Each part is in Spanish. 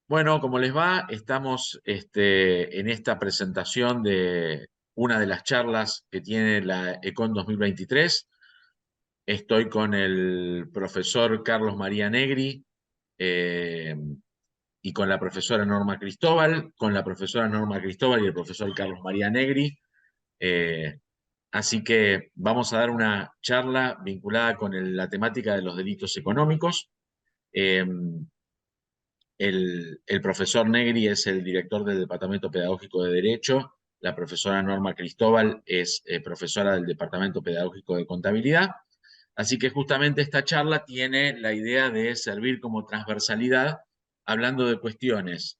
Bueno, como les va, estamos en esta presentación de una de las charlas que tiene la Econ 2023. Estoy con el profesor Carlos María Negri eh, y con la profesora Norma Cristóbal, y el profesor Carlos María Negri. Eh, Así que vamos a dar una charla vinculada con la temática de los delitos económicos. Eh, el profesor Negri es el director del Departamento Pedagógico de Derecho, la profesora Norma Cristóbal es profesora del Departamento Pedagógico de Contabilidad. Así que justamente esta charla tiene la idea de servir como transversalidad, hablando de cuestiones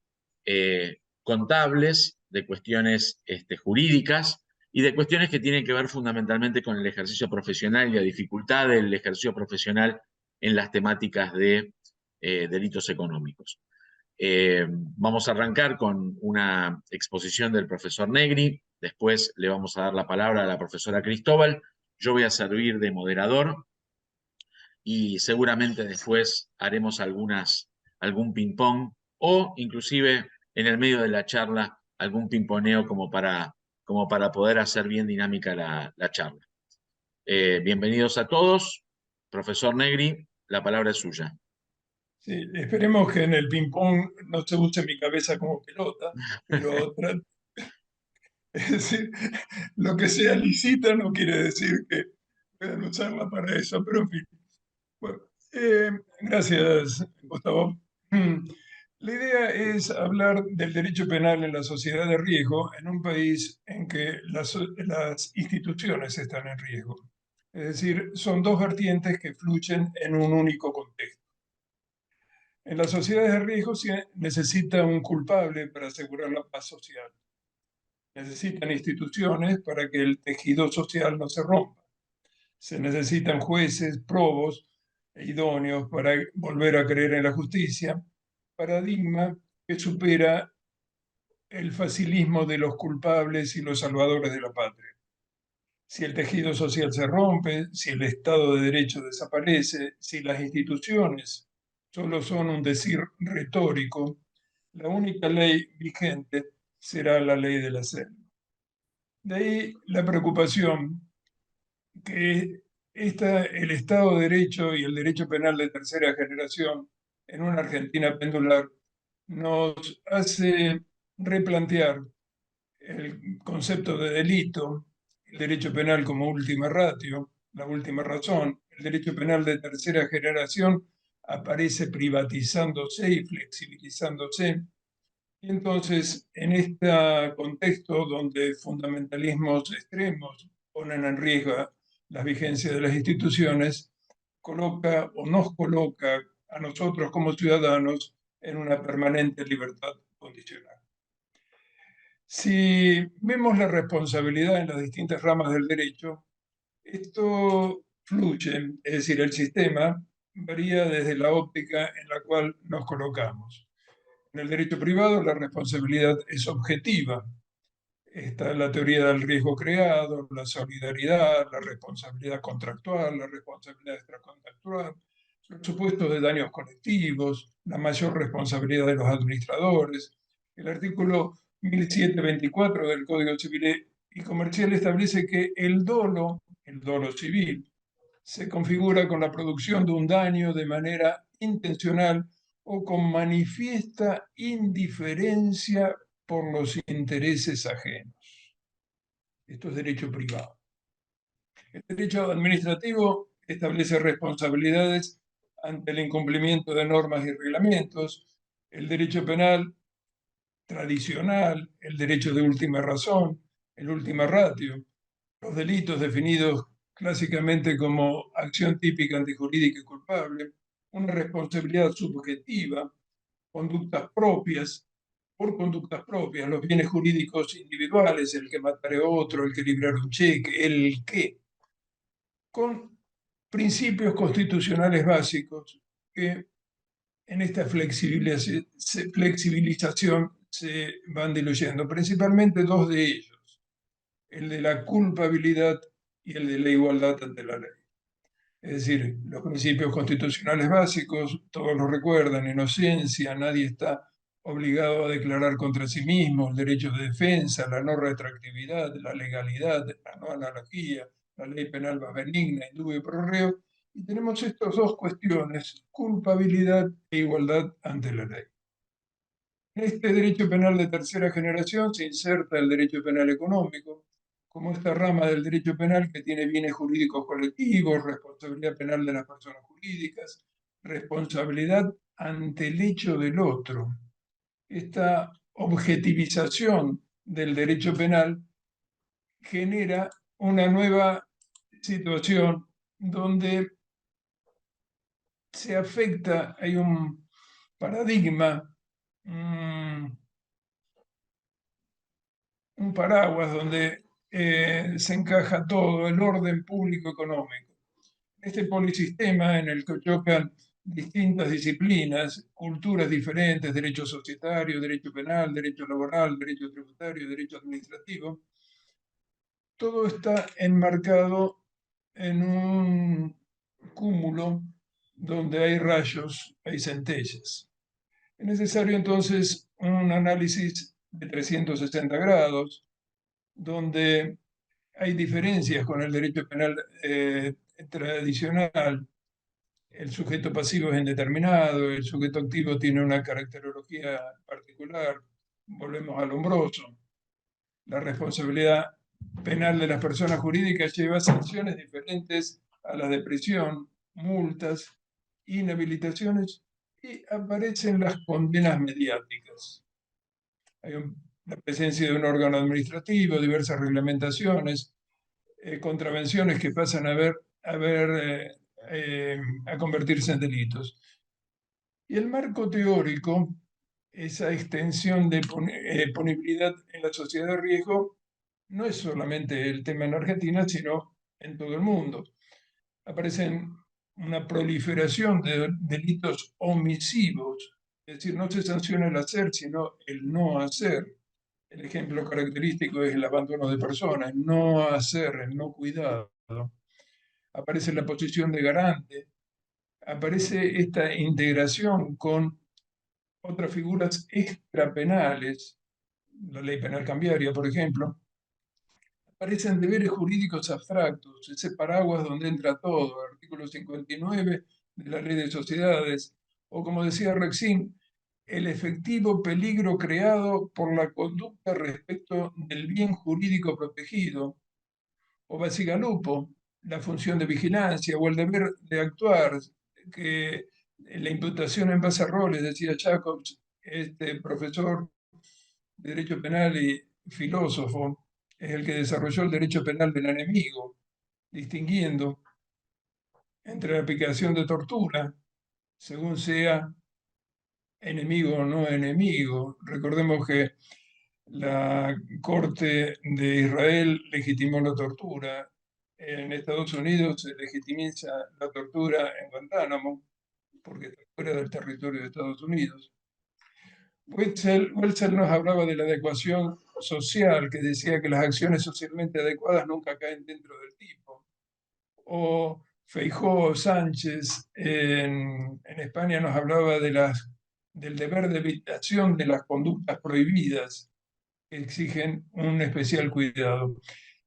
contables, de cuestiones jurídicas y de cuestiones que tienen que ver fundamentalmente con el ejercicio profesional y la dificultad del ejercicio profesional en las temáticas de delitos económicos. Vamos a arrancar con una exposición del profesor Negri, después le vamos a dar la palabra a la profesora Cristóbal, yo voy a servir de moderador y seguramente después haremos algún ping-pong o inclusive en el medio de la charla algún pimponeo como para poder hacer bien dinámica la charla. Bienvenidos a todos. Profesor Negri, la palabra es suya. Sí, esperemos que en el ping-pong no se use mi cabeza como pelota, pero es decir, lo que sea lícita no quiere decir que puedan usarla para eso, pero en fin. Bueno, gracias, Gustavo. La idea es hablar del derecho penal en la sociedad de riesgo en un país en que las instituciones están en riesgo. Es decir, son dos vertientes que fluyen en un único contexto. En las sociedades de riesgo se necesita un culpable para asegurar la paz social. Necesitan instituciones para que el tejido social no se rompa. Se necesitan jueces, probos e idóneos para volver a creer en la justicia, paradigma que supera el facilismo de los culpables y los salvadores de la patria. Si el tejido social se rompe, si el Estado de Derecho desaparece, si las instituciones solo son un decir retórico, la única ley vigente será la ley de la selva. De ahí la preocupación que el Estado de Derecho y el derecho penal de tercera generación en una Argentina pendular nos hace replantear el concepto de delito, el derecho penal como última ratio, la última razón. El derecho penal de tercera generación aparece privatizándose y flexibilizándose. Y entonces, en este contexto donde fundamentalismos extremos ponen en riesgo la vigencia de las instituciones, coloca o nos coloca a nosotros como ciudadanos en una permanente libertad condicional. Si vemos la responsabilidad en las distintas ramas del derecho, esto fluye, es decir, el sistema varía desde la óptica en la cual nos colocamos. En el derecho privado la responsabilidad es objetiva. Está la teoría del riesgo creado, la solidaridad, la responsabilidad contractual, la responsabilidad extracontractual, los supuestos de daños colectivos, la mayor responsabilidad de los administradores. El artículo 1724 del Código Civil y Comercial establece que el dolo civil, se configura con la producción de un daño de manera intencional o con manifiesta indiferencia por los intereses ajenos. Esto es derecho privado. El derecho administrativo establece responsabilidades ante el incumplimiento de normas y reglamentos. El derecho penal tradicional, el derecho de última razón, el última ratio, los delitos definidos clásicamente como acción típica antijurídica y culpable, una responsabilidad subjetiva, conductas propias, por conductas propias, los bienes jurídicos individuales, el que matare a otro, el que librar un cheque, el que, con principios constitucionales básicos que en esta flexibilización se van diluyendo, principalmente dos de ellos, el de la culpabilidad y el de la igualdad ante la ley. Es decir, los principios constitucionales básicos, todos lo recuerdan, inocencia, nadie está obligado a declarar contra sí mismo, el derecho de defensa, la no retroactividad, la legalidad, la no analogía, la ley penal más benigna, indubio pro reo, y tenemos estas dos cuestiones, culpabilidad e igualdad ante la ley. En este derecho penal de tercera generación se inserta el derecho penal económico, como esta rama del derecho penal que tiene bienes jurídicos colectivos, responsabilidad penal de las personas jurídicas, responsabilidad ante el hecho del otro. Esta objetivización del derecho penal genera una nueva situación donde se afecta, hay un paradigma, un paraguas donde se encaja todo, el orden público económico. Este polisistema en el que chocan distintas disciplinas, culturas diferentes, derecho societario, derecho penal, derecho laboral, derecho tributario, derecho administrativo, todo está enmarcado en un cúmulo donde hay rayos, hay centellas. Es necesario entonces un análisis de 360 grados, donde hay diferencias con el derecho penal tradicional. El sujeto pasivo es indeterminado, el sujeto activo tiene una caracterología particular, volvemos al hombroso. La responsabilidad penal de las personas jurídicas lleva sanciones diferentes a las de prisión, multas, inhabilitaciones y aparecen las condenas mediáticas. Hay la presencia de un órgano administrativo, diversas reglamentaciones, contravenciones que pasan a convertirse en delitos. Y el marco teórico, esa extensión de punibilidad en la sociedad de riesgo, no es solamente el tema en Argentina, sino en todo el mundo. Aparecen una proliferación de delitos omisivos, es decir, no se sanciona el hacer, sino el no hacer. El ejemplo característico es el abandono de personas, el no hacer, el no cuidado. Aparece la posición de garante, aparece esta integración con otras figuras extrapenales, la ley penal cambiaria, por ejemplo, aparecen deberes jurídicos abstractos, ese paraguas donde entra todo, artículo 59 de la ley de sociedades, o como decía Rexin, el efectivo peligro creado por la conducta respecto del bien jurídico protegido, o Basigalupo, la función de vigilancia o el deber de actuar, que la imputación en base a roles, decía Jacobs, este profesor de Derecho Penal y filósofo, es el que desarrolló el derecho penal del enemigo, distinguiendo entre la aplicación de tortura, según sea enemigo o no enemigo. Recordemos que la Corte de Israel legitimó la tortura. En Estados Unidos se legitimiza la tortura en Guantánamo, porque está fuera del territorio de Estados Unidos. Wetzel nos hablaba de la adecuación social, que decía que las acciones socialmente adecuadas nunca caen dentro del tipo. O Feijó Sánchez en España nos hablaba del deber de evitación de las conductas prohibidas que exigen un especial cuidado.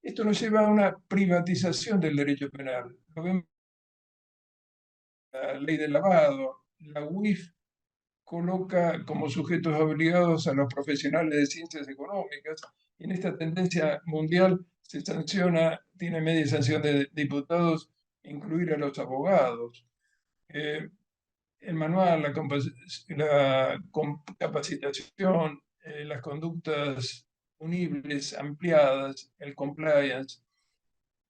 Esto nos lleva a una privatización del derecho penal. Lo vemos en la ley del lavado, la UIF coloca como sujetos obligados a los profesionales de ciencias económicas, y en esta tendencia mundial se sanciona, tiene media sanción de diputados, incluir a los abogados. El manual, la capacitación, las conductas punibles ampliadas, el compliance.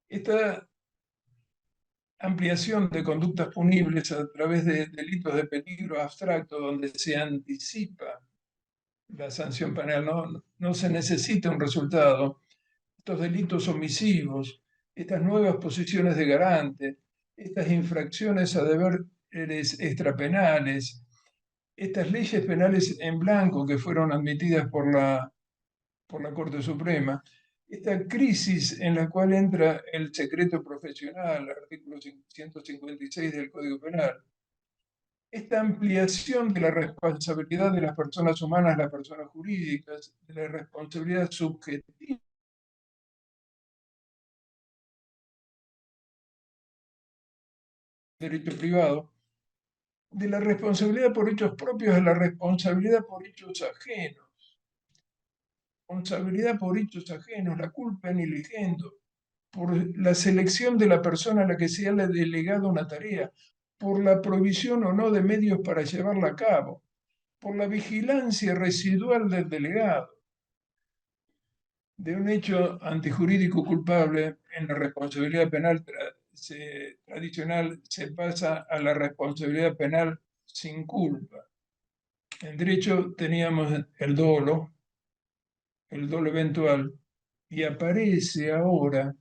Esta ampliación de conductas punibles a través de delitos de peligro abstracto, donde se anticipa la sanción penal, no se necesita un resultado. Estos delitos omisivos, estas nuevas posiciones de garante, estas infracciones a deberes extrapenales, estas leyes penales en blanco que fueron admitidas por la Corte Suprema, esta crisis en la cual entra el secreto profesional, artículo 156 del Código Penal, esta ampliación de la responsabilidad de las personas humanas, las personas jurídicas, de la responsabilidad subjetiva del derecho privado, de la responsabilidad por hechos propios a la responsabilidad por hechos ajenos. Responsabilidad por hechos ajenos, la culpa neligendo, por la selección de la persona a la que se ha delegado una tarea, por la provisión o no de medios para llevarla a cabo, por la vigilancia residual del delegado. De un hecho antijurídico culpable, en la responsabilidad penal tradicional se pasa a la responsabilidad penal sin culpa. En derecho teníamos el dolo eventual, y aparece ahora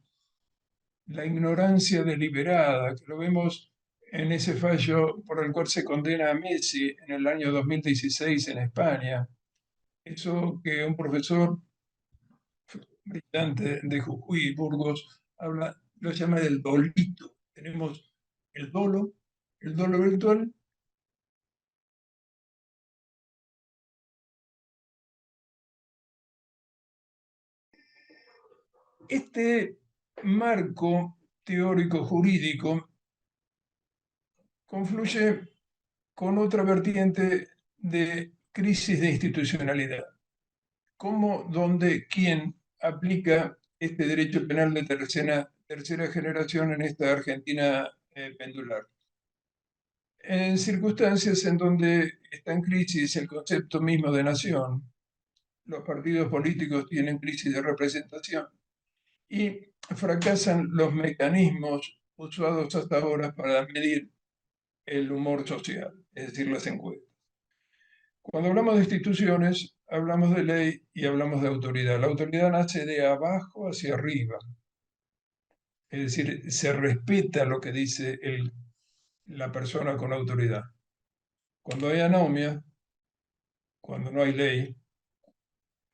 la ignorancia deliberada, que lo vemos en ese fallo por el cual se condena a Messi en el año 2016 en España. Eso que un profesor brillante de Jujuy, Burgos, lo llama del dolito. Tenemos el dolo virtual. Este marco teórico jurídico confluye con otra vertiente de crisis de institucionalidad. ¿Cómo, dónde, quién aplica este derecho penal de tercera generación en esta Argentina pendular? En circunstancias en donde está en crisis el concepto mismo de nación, los partidos políticos tienen crisis de representación y fracasan los mecanismos usados hasta ahora para medir el humor social, es decir, las encuestas. Cuando hablamos de instituciones, hablamos de ley y hablamos de autoridad. La autoridad nace de abajo hacia arriba, es decir, se respeta lo que dice la persona con autoridad. Cuando hay anomia, cuando no hay ley,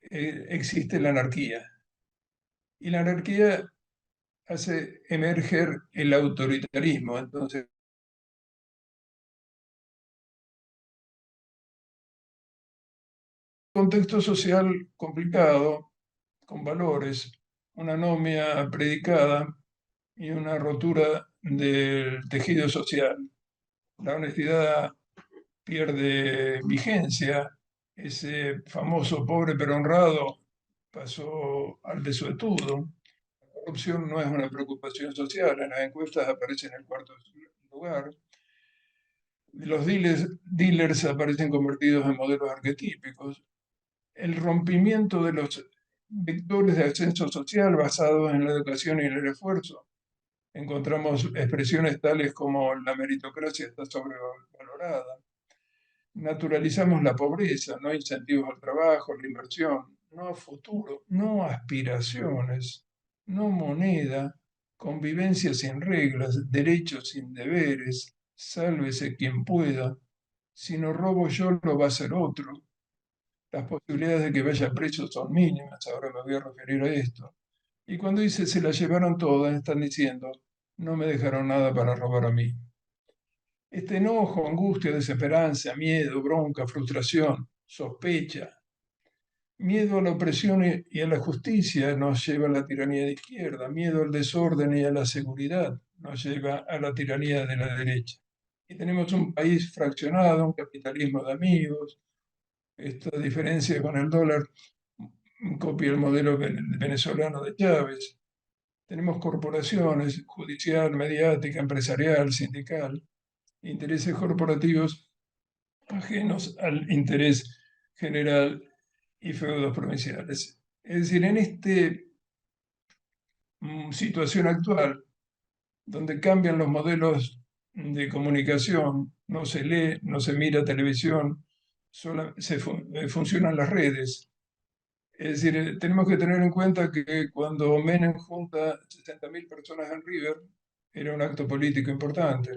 existe la anarquía. Y la anarquía hace emerger el autoritarismo. Entonces, contexto social complicado, con valores, una anomia predicada y una rotura del tejido social. La honestidad pierde vigencia, ese famoso pobre pero honrado pasó al desuetudo. La corrupción no es una preocupación social, en las encuestas aparece en el cuarto lugar. Los dealers aparecen convertidos en modelos arquetípicos. El rompimiento de los vectores de ascenso social basados en la educación y en el esfuerzo. Encontramos expresiones tales como la meritocracia está sobrevalorada. Naturalizamos la pobreza, no incentivos al trabajo, la inversión, no futuro, no aspiraciones, no moneda, convivencia sin reglas, derechos sin deberes, sálvese quien pueda. Si no robo yo, lo va a hacer otro. Las posibilidades de que vaya preso son mínimas, ahora me voy a referir a esto. Y cuando dice se la llevaron todas, están diciendo, no me dejaron nada para robar a mí. Este enojo, angustia, desesperanza, miedo, bronca, frustración, sospecha, miedo a la opresión y a la justicia nos lleva a la tiranía de izquierda, miedo al desorden y a la seguridad nos lleva a la tiranía de la derecha. Y tenemos un país fraccionado, un capitalismo de amigos. Esta diferencia con el dólar copia el modelo venezolano de Chávez. Tenemos corporaciones, judicial, mediática, empresarial, sindical, intereses corporativos ajenos al interés general y feudos provinciales. Es decir, en esta situación actual, donde cambian los modelos de comunicación, no se lee, no se mira televisión, funcionan las redes. Es decir, tenemos que tener en cuenta que cuando Menem junta 60.000 personas en River, era un acto político importante.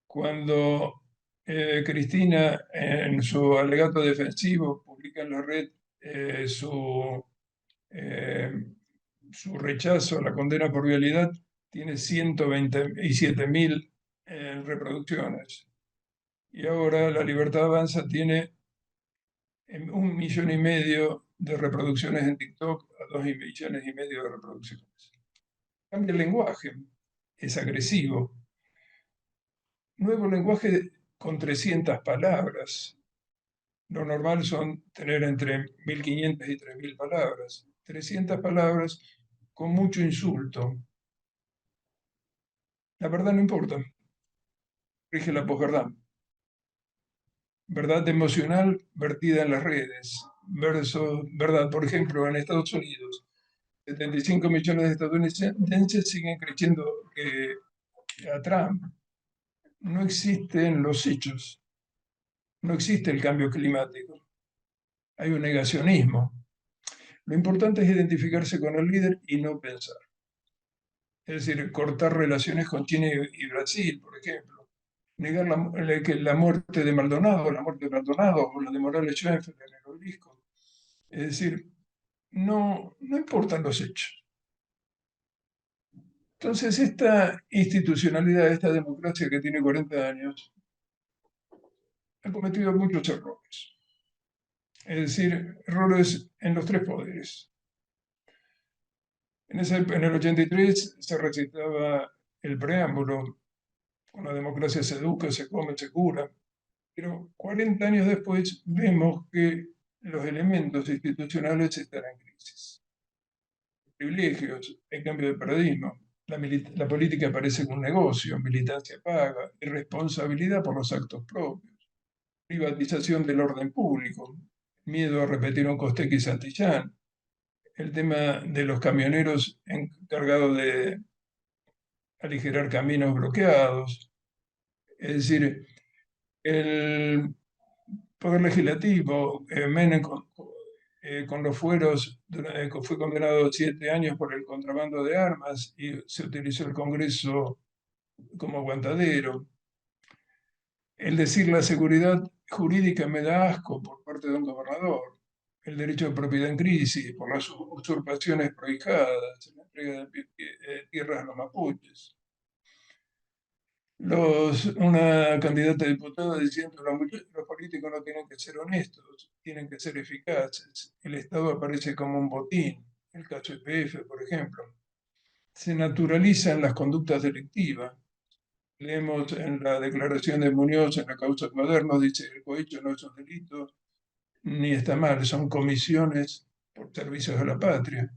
Cuando Cristina, en su alegato defensivo, publica en la red eh, su, eh, su rechazo a la condena por vialidad, tiene 127.000 reproducciones. Y ahora La Libertad Avanza tiene 1,5 millones de reproducciones en TikTok a 2,5 millones de reproducciones. Cambia el lenguaje, es agresivo. Nuevo lenguaje con 300 palabras. Lo normal son tener entre 1.500 y 3.000 palabras. 300 palabras con mucho insulto. La verdad no importa, rige la posverdad. Verdad emocional vertida en las redes. Versus verdad, por ejemplo, en Estados Unidos, 75 millones de estadounidenses siguen creyendo que a Trump. No existen los hechos, no existe el cambio climático, hay un negacionismo. Lo importante es identificarse con el líder y no pensar. Es decir, cortar relaciones con China y Brasil, por ejemplo. Negar la muerte de Maldonado, o la de Morales Schoenfeld en el obelisco. Es decir, no importan los hechos. Entonces, esta institucionalidad, esta democracia que tiene 40 años, ha cometido muchos errores. Es decir, errores en los tres poderes. En el 83 se recitaba el preámbulo: con la democracia se educa, se come, se cura. Pero 40 años después vemos que los elementos institucionales están en crisis. Privilegios, hay cambio de paradigma. La política parece un negocio, militancia paga, irresponsabilidad por los actos propios, privatización del orden público, miedo a repetir un Costec y Santillán, el tema de los camioneros encargados de aligerar caminos bloqueados, es decir, el Poder Legislativo, Menem con los fueros, fue condenado a 7 años por el contrabando de armas y se utilizó el Congreso como aguantadero. El decir la seguridad jurídica me da asco por parte de un gobernador. El derecho de propiedad en crisis por las usurpaciones prohijadas, la entrega de tierras a los mapuches. Una candidata a diputada diciendo que los políticos no tienen que ser honestos, tienen que ser eficaces. El Estado aparece como un botín, el caso YPF, por ejemplo. Se naturalizan las conductas delictivas. Leemos en la declaración de Muñoz en la causa Cuadernos, dice: el cohecho no es un delito, ni está mal, son comisiones por servicios a la patria.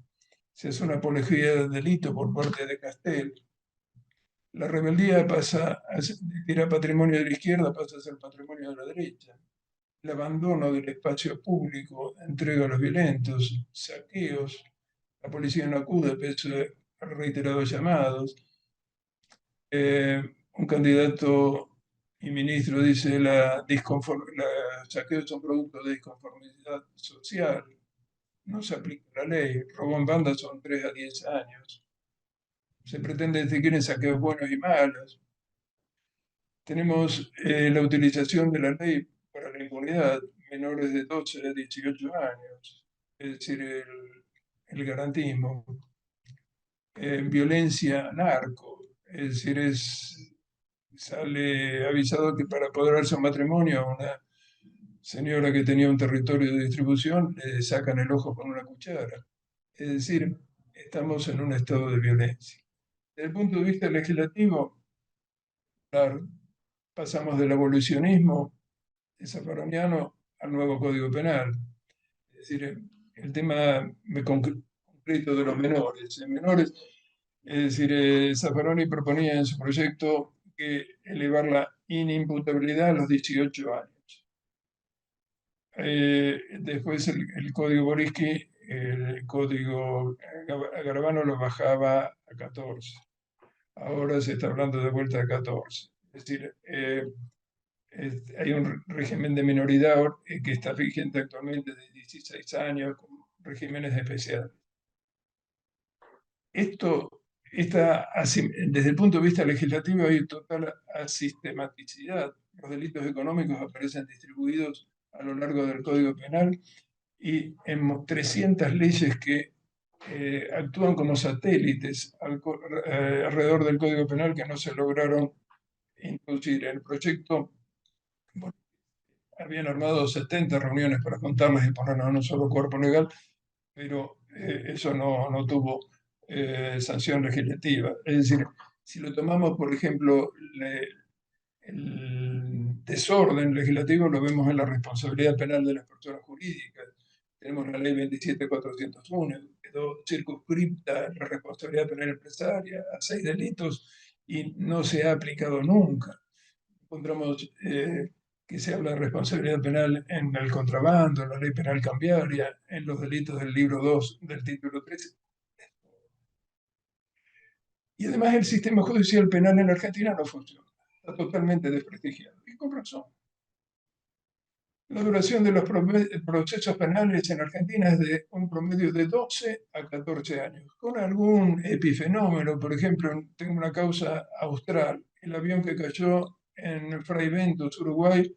Se hace una apología del delito por parte de Castel. La rebeldía pasa que era patrimonio de la izquierda, pasa a ser patrimonio de la derecha. El abandono del espacio público, entrega a los violentos, saqueos, la policía no acude pese a reiterados llamados. Un candidato y ministro dice: los saqueos son producto de disconformidad social, no se aplica la ley, robo en banda son 3 a 10 años. Se pretende distinguir en saqueos buenos y malos. Tenemos la utilización de la ley para la impunidad, menores de 12 a 18 años, es decir, el garantismo, violencia narco, es decir, sale avisado que para poder darse un matrimonio a una señora que tenía un territorio de distribución le sacan el ojo con una cuchara. Es decir, estamos en un estado de violencia. Desde el punto de vista legislativo, claro, pasamos del abolicionismo zaffaroniano al nuevo Código Penal. Es decir, el tema concreto de los menores. En menores, es decir, Zaffaroni proponía en su proyecto que elevar la inimputabilidad a los 18 años. Después el Código Boriski, el Código Garabano lo bajaba a 14. Ahora se está hablando de vuelta a 14. Es decir, hay un régimen de minoridad que está vigente actualmente de 16 años, con regímenes especiales. Desde el punto de vista legislativo hay total asistematicidad. Los delitos económicos aparecen distribuidos a lo largo del Código Penal y en 300 leyes que actúan como satélites alrededor del Código Penal que no se lograron introducir. El proyecto bueno, habían armado 70 reuniones para contarlas y ponerlas en un solo cuerpo legal, pero eso no tuvo sanción legislativa. Es decir, si lo tomamos, por ejemplo, el desorden legislativo lo vemos en la responsabilidad penal de las personas jurídicas. Tenemos la ley 27401, quedó circunscripta la responsabilidad penal empresaria a 6 delitos y no se ha aplicado nunca. Encontramos que se habla de responsabilidad penal en el contrabando, en la ley penal cambiaria, en los delitos del libro 2 del título 13. Y además el sistema judicial penal en Argentina no funciona, está totalmente desprestigiado, y con razón. La duración de los procesos penales en Argentina es de un promedio de 12 a 14 años, con algún epifenómeno. Por ejemplo, tengo una causa austral, el avión que cayó en Fray Ventos, Uruguay,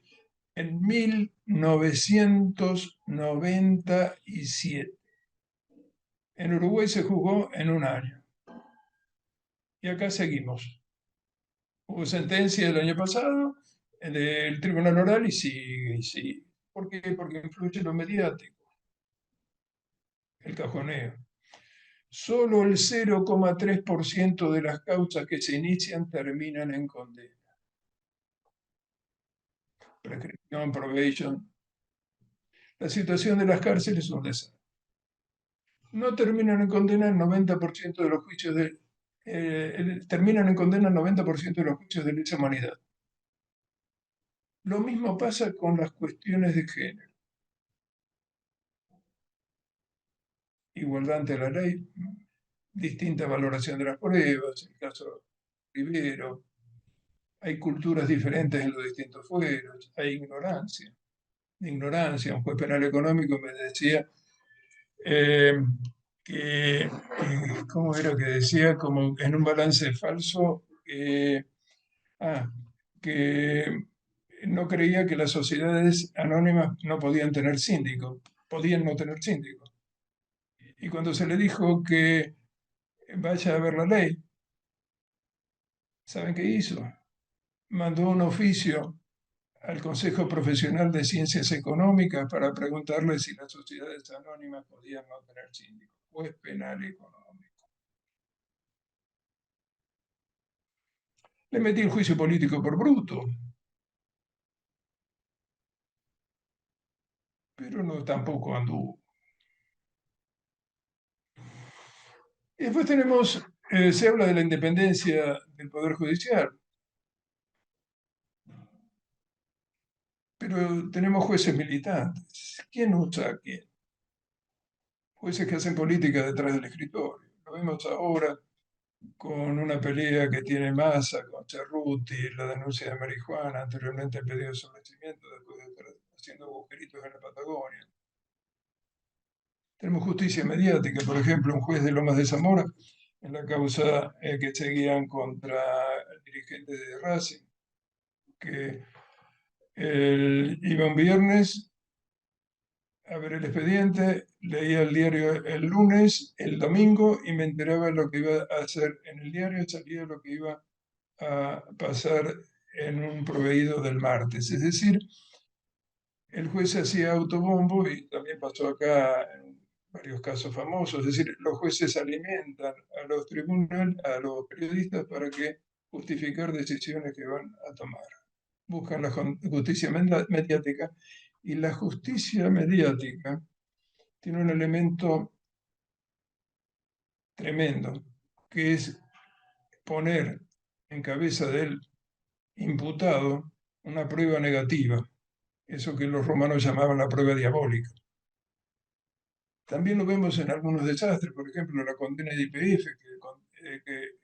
en 1997. En Uruguay se juzgó en un año. Y acá seguimos. Hubo sentencia el año pasado del Tribunal Oral y sigue, y sigue. ¿Por qué? Porque influye lo mediático, el cajoneo. Solo el 0,3% de las causas que se inician terminan en condena. Prescripción, probation. La situación de las cárceles es un desastre. No terminan en condena el 90% de los juicios terminan en condena el 90% de los juicios de lesa humanidad. Lo mismo pasa con las cuestiones de género. Igualdad ante la ley, distinta valoración de las pruebas, el caso Rivero, hay culturas diferentes en los distintos fueros, hay ignorancia. Un juez penal económico me decía eh, ¿cómo era que decía? Como en un balance falso, ah, que no creía que las sociedades anónimas no podían tener síndico, podían no tener síndico. Y cuando se le dijo que vaya a ver la ley, ¿saben qué hizo? Mandó un oficio al Consejo Profesional de Ciencias Económicas para preguntarle si las sociedades anónimas podían no tener síndico. Juez penal económico. Le metí el juicio político por bruto, pero no tampoco anduvo. Y después tenemos, se habla de la independencia del Poder Judicial, pero tenemos jueces militantes. ¿Quién usa a quién? Jueces que hacen política detrás del escritorio. Lo vemos ahora con una pelea que tiene Massa con Cerruti, la denuncia de marihuana, anteriormente el pedido de sobrecimiento, después de estar haciendo agujeritos en la Patagonia. Tenemos justicia mediática, por ejemplo, un juez de Lomas de Zamora, en la causa que seguían contra el dirigente de Racing, que iba un viernes a ver el expediente, leía el diario el lunes, el domingo, y me enteraba de lo que iba a hacer en el diario, salía lo que iba a pasar en un proveído del martes. Es decir, el juez hacía autobombo y también pasó acá en varios casos famosos. Es decir, los jueces alimentan a los tribunales, a los periodistas para que justificar decisiones que van a tomar. Buscan la justicia mediática y la justicia mediática tiene un elemento tremendo, que es poner en cabeza del imputado una prueba negativa, eso que los romanos llamaban la prueba diabólica. También lo vemos en algunos desastres, por ejemplo, la condena de YPF,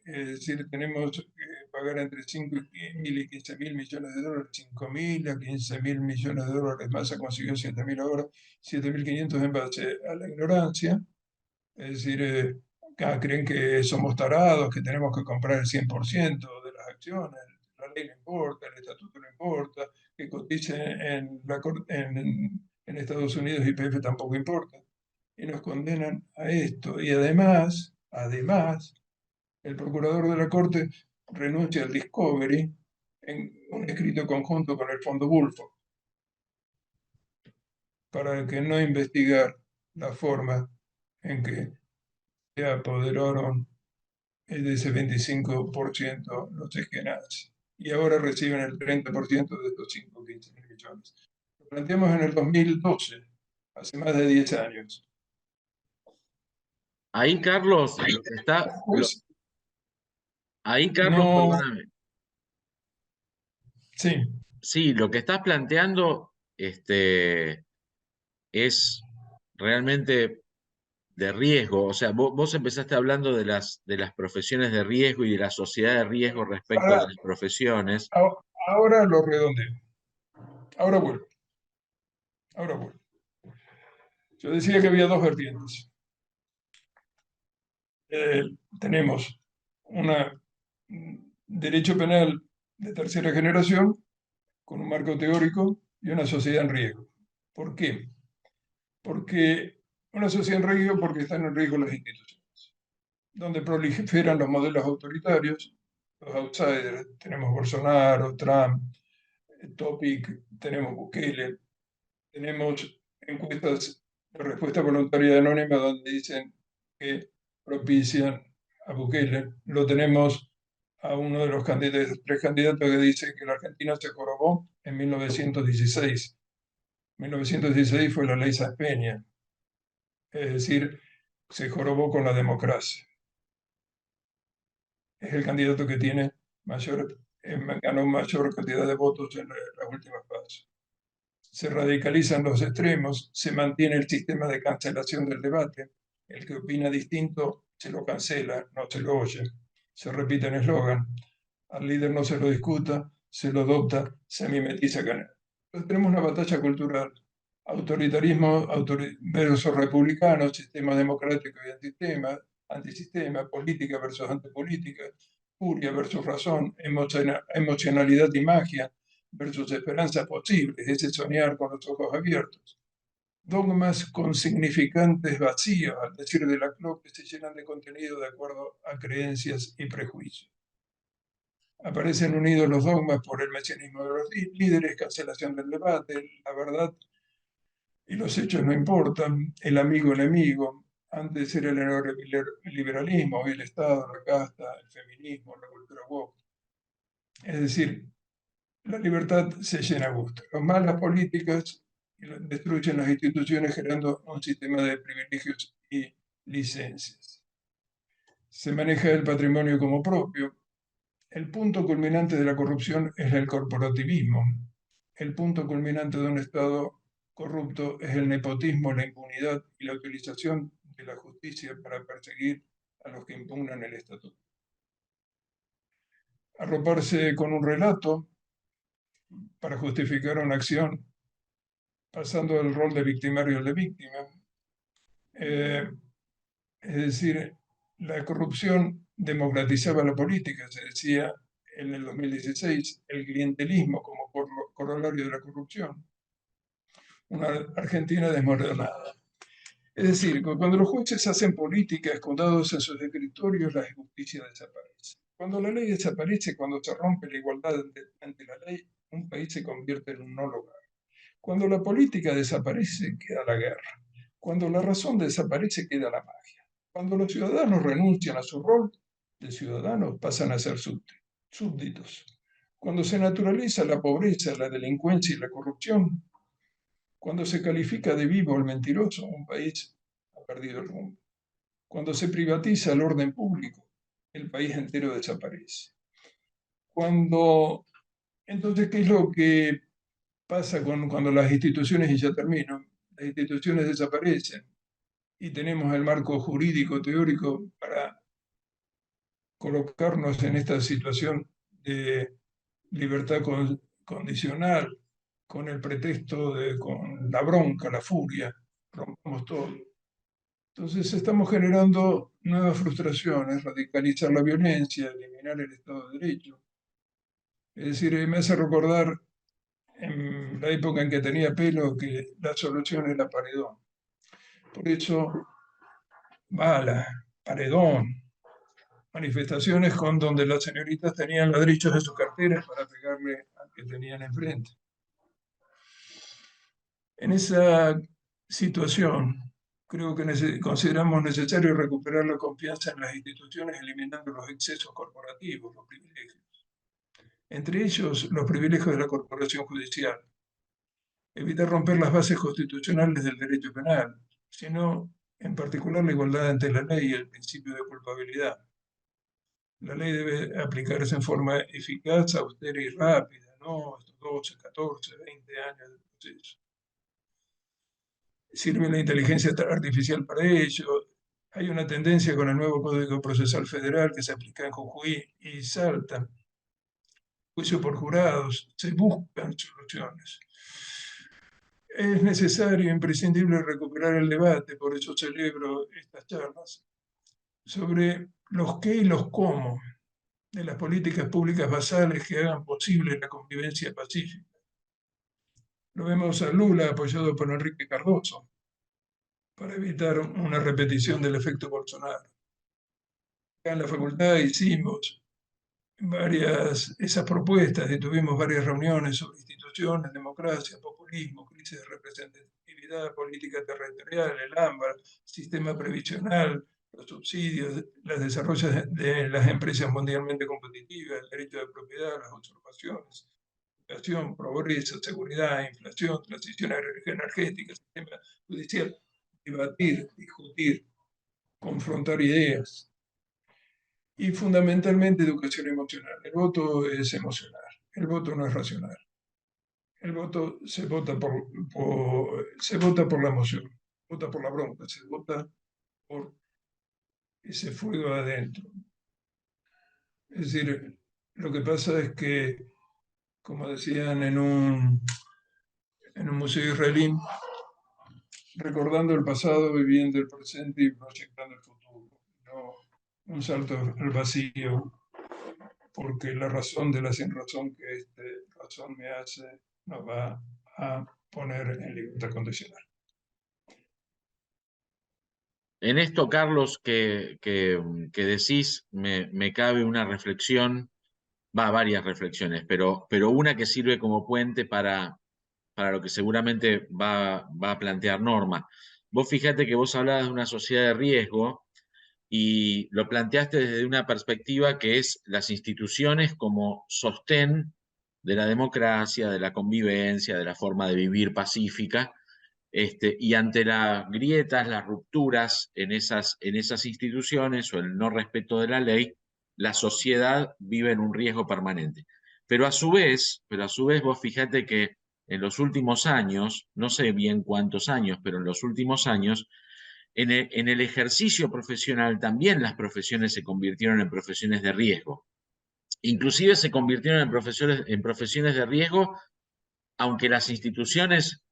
es decir, tenemos que pagar entre 5.000 y 15.000 millones de dólares, 5.000 a 15.000 millones de dólares, Massa consiguió 7.000 ahora, 7.500 en base a la ignorancia, es decir, acá creen que somos tarados, que tenemos que comprar el 100% de las acciones, la ley no importa, el estatuto no importa, que cotice en Estados Unidos y YPF tampoco importa. Y nos condenan a esto. Y además, el procurador de la Corte renuncia al Discovery, en un escrito conjunto con el Fondo Bulford para que no investigar la forma en que se apoderaron de ese 25% los esquenazi. Y ahora reciben el 30% de estos 5,15 millones. Lo planteamos en el 2012, hace más de 10 años. Ahí, Carlos, Pues ahí, Carlos, no, perdóname. sí, Sí, lo que estás planteando, es realmente de riesgo. O sea, vos empezaste hablando de las profesiones de riesgo y de la sociedad de riesgo respecto de ahora, las profesiones. ahora lo redondeo. Ahora vuelvo, ahora vuelvo. Yo decía que había dos vertientes. Tenemos un derecho penal de tercera generación con un marco teórico y una sociedad en riesgo. ¿Por qué? Porque una sociedad en riesgo porque están en riesgo las instituciones, donde proliferan los modelos autoritarios, los outsiders, tenemos Bolsonaro, Trump, Topic, tenemos Bukele, tenemos encuestas de respuesta voluntaria anónima donde dicen que propician a Bukele. Lo tenemos a uno de los candidatos, tres candidatos que dice que la Argentina se jorobó en 1916. 1916 fue la ley Sáenz Peña, es decir, se jorobó con la democracia. Es el candidato que tiene ganó mayor cantidad de votos en las últimas pasos. Se radicalizan los extremos, se mantiene el sistema de cancelación del debate, el que opina distinto se lo cancela, no se lo oye, se repite en eslogan, al líder no se lo discuta, se lo adopta, se mimetiza con él. Entonces tenemos una batalla cultural, autoritarismo versus republicano, sistema democrático y antisistema, política versus antipolítica, furia versus razón, emocionalidad y magia versus esperanza posible, ese soñar con los ojos abiertos. Dogmas con significantes vacíos, al decir de la CLOP, que se llenan de contenido de acuerdo a creencias y prejuicios. Aparecen unidos los dogmas por el mesianismo de los líderes, cancelación del debate, la verdad y los hechos no importan, el amigo enemigo. Antes era el liberalismo, hoy el Estado, la casta, el feminismo, la cultura woke. Es decir, la libertad se llena a gusto. Los malas políticas destruyen las instituciones generando un sistema de privilegios y licencias. Se maneja el patrimonio como propio. El punto culminante de la corrupción es el corporativismo. El punto culminante de un Estado corrupto es el nepotismo, la impunidad y la utilización de la justicia para perseguir a los que impugnan el estatuto. Arroparse con un relato para justificar una acción, pasando del rol de victimario al de víctima. Es decir, la corrupción democratizaba la política, se decía en el 2016, el clientelismo como corolario de la corrupción. Una Argentina desmoronada. Es decir, cuando los jueces hacen política escondados en sus escritorios, la justicia desaparece. Cuando la ley desaparece, cuando se rompe la igualdad ante la ley, un país se convierte en un no lugar. Cuando la política desaparece, queda la guerra. Cuando la razón desaparece, queda la magia. Cuando los ciudadanos renuncian a su rol de ciudadanos, pasan a ser súbditos. Cuando se naturaliza la pobreza, la delincuencia y la corrupción, cuando se califica de vivo al mentiroso, un país ha perdido el rumbo. Cuando se privatiza el orden público, el país entero desaparece. Entonces, ¿qué es lo que pasa cuando las instituciones, y ya termino, las instituciones desaparecen y tenemos el marco jurídico teórico para colocarnos en esta situación de libertad condicional, con el pretexto con la bronca, la furia, rompamos todo? Entonces estamos generando nuevas frustraciones, radicalizar la violencia, eliminar el Estado de Derecho. Es decir, me hace recordar en la época en que tenía pelo que la solución era paredón. Por eso, bala, paredón. manifestaciones donde las señoritas tenían ladrillos en sus carteras para pegarle al que tenían enfrente. En esa situación, creo que consideramos necesario recuperar la confianza en las instituciones, eliminando los excesos corporativos, los privilegios. Entre ellos, los privilegios de la corporación judicial. Evitar romper las bases constitucionales del derecho penal, sino, en particular, la igualdad ante la ley y el principio de culpabilidad. La ley debe aplicarse en forma eficaz, austera y rápida, no estos 12, 14, 20 años de proceso. Sirve la inteligencia artificial para ello. Hay una tendencia con el nuevo Código Procesal Federal que se aplica en Jujuy y Salta. Juicio por jurados, se buscan soluciones. Es necesario, imprescindible recuperar el debate, por eso celebro estas charlas, sobre los qué y los cómo de las políticas públicas basales que hagan posible la convivencia pacífica. Lo vemos a Lula apoyado por Enrique Cardoso para evitar una repetición del efecto Bolsonaro. En la facultad hicimos esas propuestas y tuvimos varias reuniones sobre instituciones, democracia, populismo, crisis de representatividad, política territorial, el ámbar, sistema previsional, los subsidios, los desarrollos de las empresas mundialmente competitivas, el derecho de propiedad, las usurpaciones, educación, pobreza, seguridad, inflación, transición energética, sistema judicial, debatir, discutir, confrontar ideas. Y fundamentalmente educación emocional. El voto es emocional, el voto no es racional. El voto se vota se vota por la emoción, vota por la bronca, se vota por ese fuego adentro. Es decir, lo que pasa es que, como decían en un museo israelí, recordando el pasado, viviendo el presente y proyectando el futuro. No un salto al vacío, porque la razón de la sinrazón que razón me hace nos va a poner en libertad condicional. En esto, Carlos, que decís, me cabe una reflexión, varias reflexiones, pero una que sirve como puente para lo que seguramente va a plantear Norma. Vos fíjate que vos hablabas de una sociedad de riesgo y lo planteaste desde una perspectiva que es las instituciones como sostén de la democracia, de la convivencia, de la forma de vivir pacífica, y ante las grietas, las rupturas en esas instituciones o el no respeto de la ley, la sociedad vive en un riesgo permanente. Pero a su vez vos fíjate que en los últimos años, no sé bien cuántos años, pero en los últimos años, en el ejercicio profesional también las profesiones se convirtieron en profesiones de riesgo. Inclusive se convirtieron en profesiones de riesgo, aunque las instituciones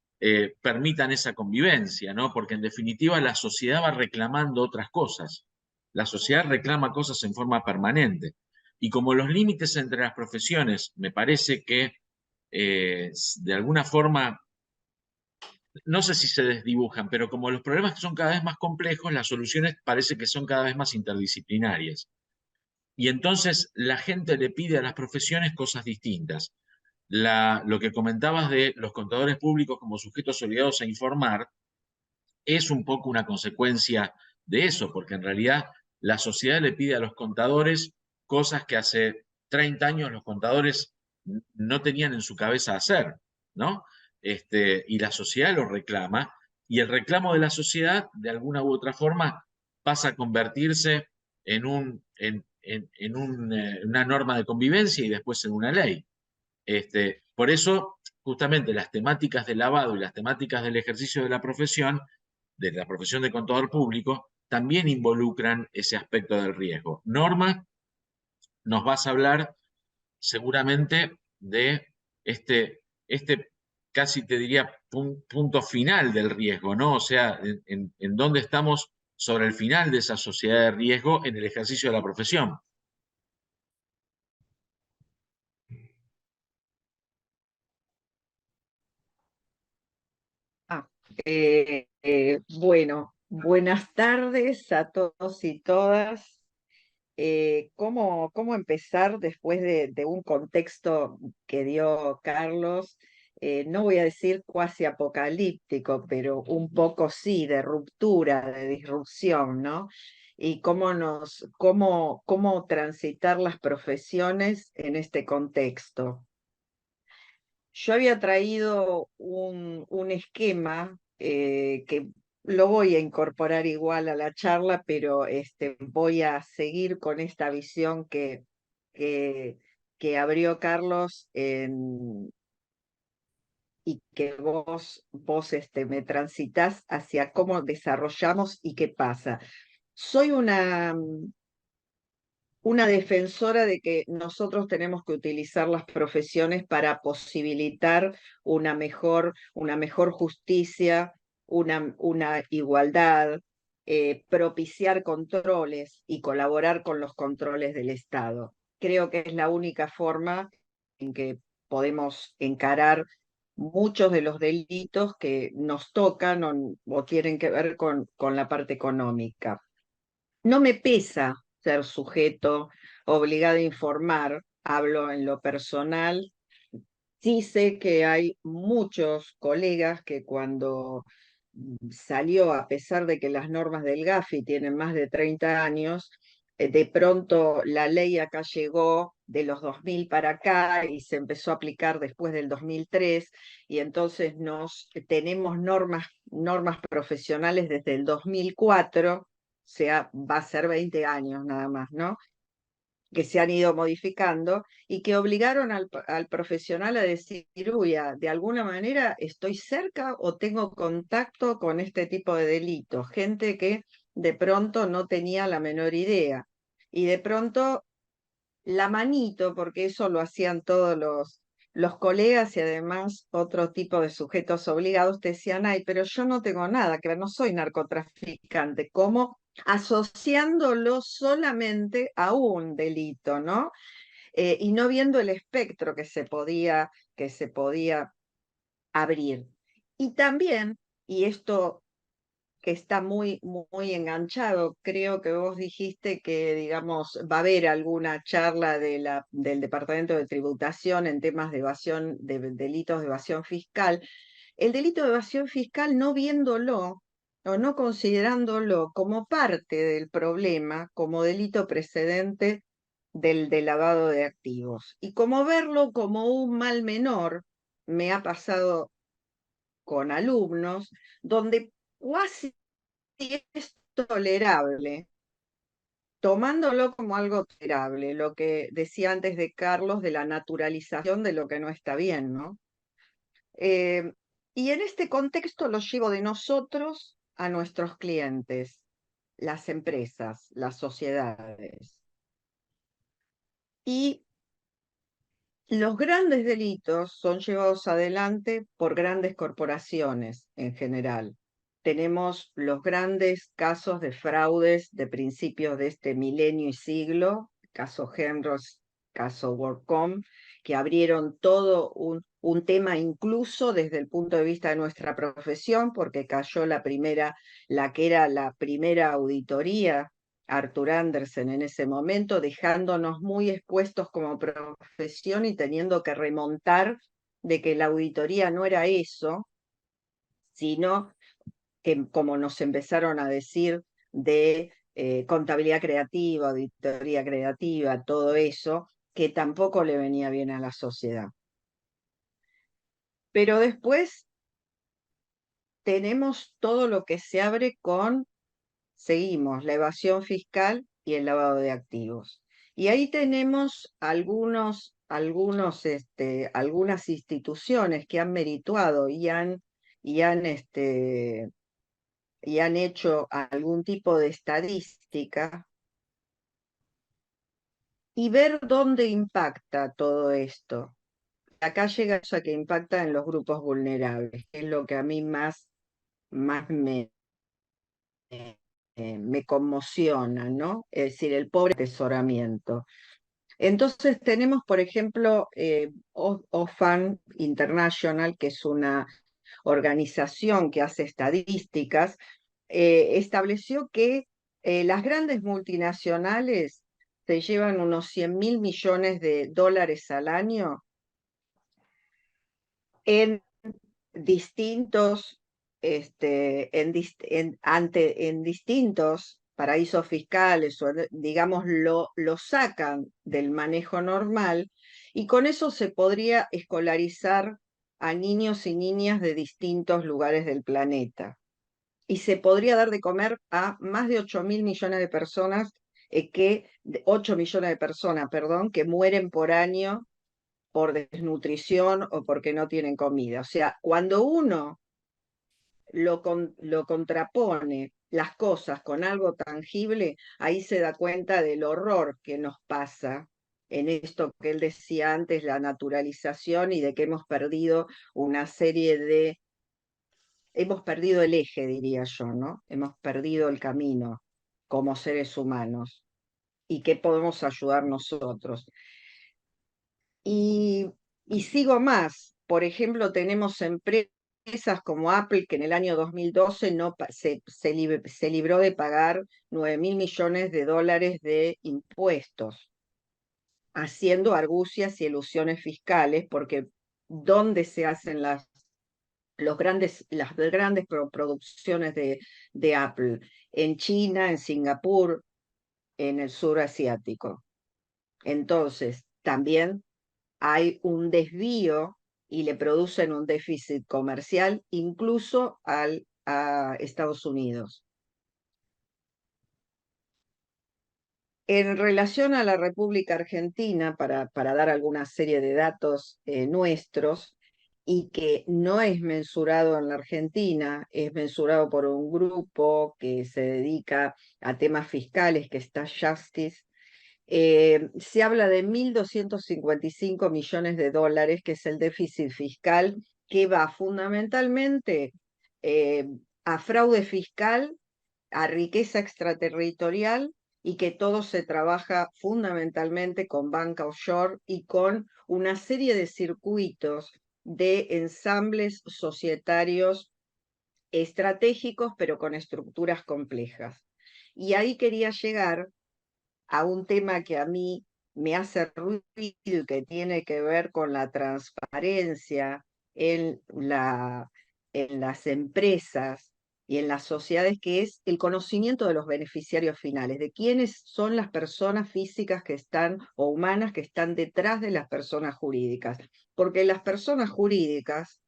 permitan esa convivencia, ¿no? Porque en definitiva la sociedad va reclamando otras cosas. La sociedad reclama cosas en forma permanente. Y como los límites entre las profesiones me parece que de alguna forma, no sé si se desdibujan, pero como los problemas son cada vez más complejos, las soluciones parece que son cada vez más interdisciplinarias. Y entonces la gente le pide a las profesiones cosas distintas. Lo que comentabas de los contadores públicos como sujetos obligados a informar es un poco una consecuencia de eso, porque en realidad la sociedad le pide a los contadores cosas que hace 30 años los contadores no tenían en su cabeza hacer, ¿no? Y la sociedad lo reclama, y el reclamo de la sociedad, de alguna u otra forma, pasa a convertirse en una norma de convivencia y después en una ley. Por eso, justamente las temáticas del lavado y las temáticas del ejercicio de la profesión de contador público, también involucran ese aspecto del riesgo. Norma, nos vas a hablar seguramente de este casi te diría punto final del riesgo, ¿no? O sea, en dónde estamos sobre el final de esa sociedad de riesgo en el ejercicio de la profesión. Bueno, buenas tardes a todos y todas. cómo empezar después de un contexto que dio Carlos, no voy a decir cuasi apocalíptico, pero un poco sí, de ruptura, de disrupción, ¿no? Y cómo transitar las profesiones en este contexto. Yo había traído un esquema que lo voy a incorporar igual a la charla, pero voy a seguir con esta visión que, que abrió Carlos y que vos me transitas hacia cómo desarrollamos y qué pasa. Soy una defensora de que nosotros tenemos que utilizar las profesiones para posibilitar una mejor justicia, una igualdad, propiciar controles y colaborar con los controles del Estado. Creo que es la única forma en que podemos encarar muchos de los delitos que nos tocan o tienen que ver con la parte económica. No me pesa ser sujeto obligado a informar, hablo en lo personal. Sí sé que hay muchos colegas que cuando salió, a pesar de que las normas del GAFI tienen más de 30 años, de pronto la ley acá llegó de los 2000 para acá y se empezó a aplicar después del 2003 y entonces tenemos normas profesionales desde el 2004, o sea, va a ser 20 años nada más, ¿no? Que se han ido modificando y que obligaron al profesional a decir, uy, de alguna manera estoy cerca o tengo contacto con este tipo de delitos. Gente que de pronto no tenía la menor idea. Y de pronto la manito, porque eso lo hacían todos los colegas y además otro tipo de sujetos obligados, te decían, ay, pero yo no tengo nada que ver, no soy narcotraficante, como asociándolo solamente a un delito, ¿no? Y no viendo el espectro que se podía abrir. Y también, y esto que está muy enganchado. Creo que vos dijiste que, digamos, va a haber alguna charla del Departamento de Tributación en temas de evasión, de delitos de evasión fiscal. El delito de evasión fiscal, no viéndolo o no considerándolo como parte del problema, como delito precedente del lavado de activos. Y como verlo como un mal menor, me ha pasado con alumnos, donde cuasi es tolerable, tomándolo como algo tolerable, lo que decía antes de Carlos de la naturalización de lo que no está bien, ¿no? Eh, y en este contexto lo llevo de nosotros a nuestros clientes, las empresas, las sociedades. Y los grandes delitos son llevados adelante por grandes corporaciones en general. Tenemos los grandes casos de fraudes de principios de este milenio y siglo, caso Hemros, caso WorldCom, que abrieron todo un tema incluso desde el punto de vista de nuestra profesión, porque cayó la que era la primera auditoría, Arthur Andersen en ese momento, dejándonos muy expuestos como profesión y teniendo que remontar de que la auditoría no era eso, sino que como nos empezaron a decir de contabilidad creativa, auditoría creativa, todo eso, que tampoco le venía bien a la sociedad. Pero después tenemos todo lo que se abre seguimos, la evasión fiscal y el lavado de activos. Y ahí tenemos algunas instituciones que han merituado y han hecho algún tipo de estadística y ver dónde impacta todo esto. Acá llega eso a que impacta en los grupos vulnerables, que es lo que a mí más me conmociona, ¿no? Es decir, el pobre atesoramiento. Entonces tenemos, por ejemplo, OFAN International, que es una organización que hace estadísticas, estableció que las grandes multinacionales se llevan unos 100.000 millones de dólares al año en distintos, en distintos paraísos fiscales, o digamos, lo sacan del manejo normal, y con eso se podría escolarizar a niños y niñas de distintos lugares del planeta. Y se podría dar de comer a más de 8.000 millones de personas, 8 millones de personas, perdón, que mueren por año por desnutrición o porque no tienen comida. O sea, cuando uno lo contrapone las cosas con algo tangible, ahí se da cuenta del horror que nos pasa en esto que él decía antes, la naturalización, y de que hemos perdido una serie de, hemos perdido el eje, diría yo, ¿no? Hemos perdido el camino como seres humanos, y qué podemos ayudar nosotros. Y, y sigo más. Por ejemplo, tenemos empresas como Apple, que en el año 2012 se libró de pagar 9.000 millones de dólares de impuestos, haciendo argucias y elusiones fiscales, porque ¿dónde se hacen las grandes producciones de Apple? En China, en Singapur, en el sur asiático. Entonces, también hay un desvío y le producen un déficit comercial incluso a Estados Unidos. En relación a la República Argentina, para dar alguna serie de datos nuestros, y que no es mensurado en la Argentina, es mensurado por un grupo que se dedica a temas fiscales, que está Justice. Se habla de 1.255 millones de dólares, que es el déficit fiscal, que va fundamentalmente eh, a fraude fiscal, a riqueza extraterritorial, y que todo se trabaja fundamentalmente con banca offshore y con una serie de circuitos de ensambles societarios estratégicos, pero con estructuras complejas. Y ahí quería llegar a un tema que a mí me hace ruido y que tiene que ver con la transparencia en las empresas y en las sociedades, que es el conocimiento de los beneficiarios finales, de quiénes son las personas físicas que están o humanas que están detrás de las personas jurídicas. Porque las personas jurídicas,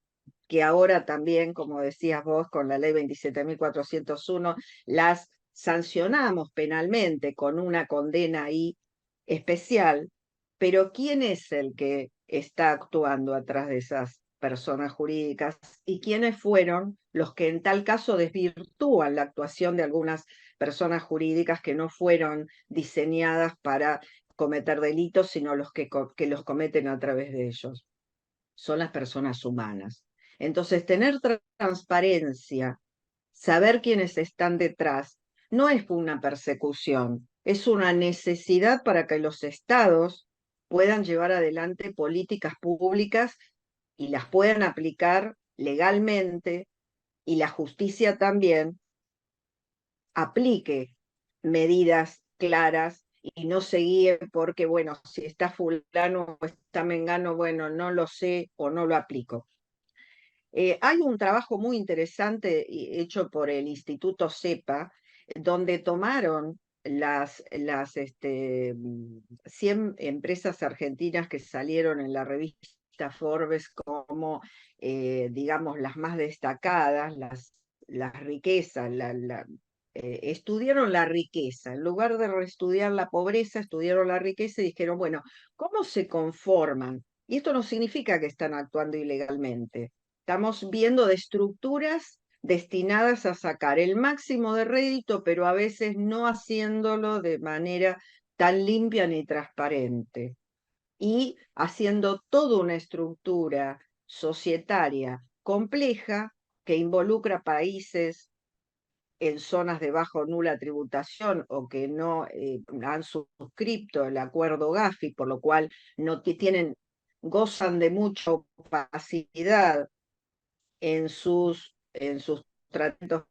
que ahora también, como decías vos, con la ley 27.401, las sancionamos penalmente con una condena ahí especial, pero ¿quién es el que está actuando atrás de esas personas jurídicas? ¿Y quiénes fueron los que en tal caso desvirtúan la actuación de algunas personas jurídicas que no fueron diseñadas para cometer delitos, sino los que los cometen a través de ellos? Son las personas humanas. Entonces, tener transparencia, saber quiénes están detrás, no es una persecución, es una necesidad para que los estados puedan llevar adelante políticas públicas y las puedan aplicar legalmente, y la justicia también aplique medidas claras y no se guíe porque, bueno, si está fulano o está mengano, bueno, no lo sé o no lo aplico. Hay un trabajo muy interesante hecho por el Instituto CEPA, donde tomaron las 100 empresas argentinas que salieron en la revista Forbes como, digamos, las más destacadas, las riquezas, estudiaron la riqueza. En lugar de estudiar la pobreza, estudiaron la riqueza y dijeron, bueno, ¿cómo se conforman? Y esto no significa que están actuando ilegalmente. Estamos viendo de estructuras destinadas a sacar el máximo de rédito, pero a veces no haciéndolo de manera tan limpia ni transparente, y haciendo toda una estructura societaria compleja que involucra países en zonas de bajo o nula tributación, o que no han suscrito el acuerdo Gafi, por lo cual no gozan de mucha opacidad en sus tratos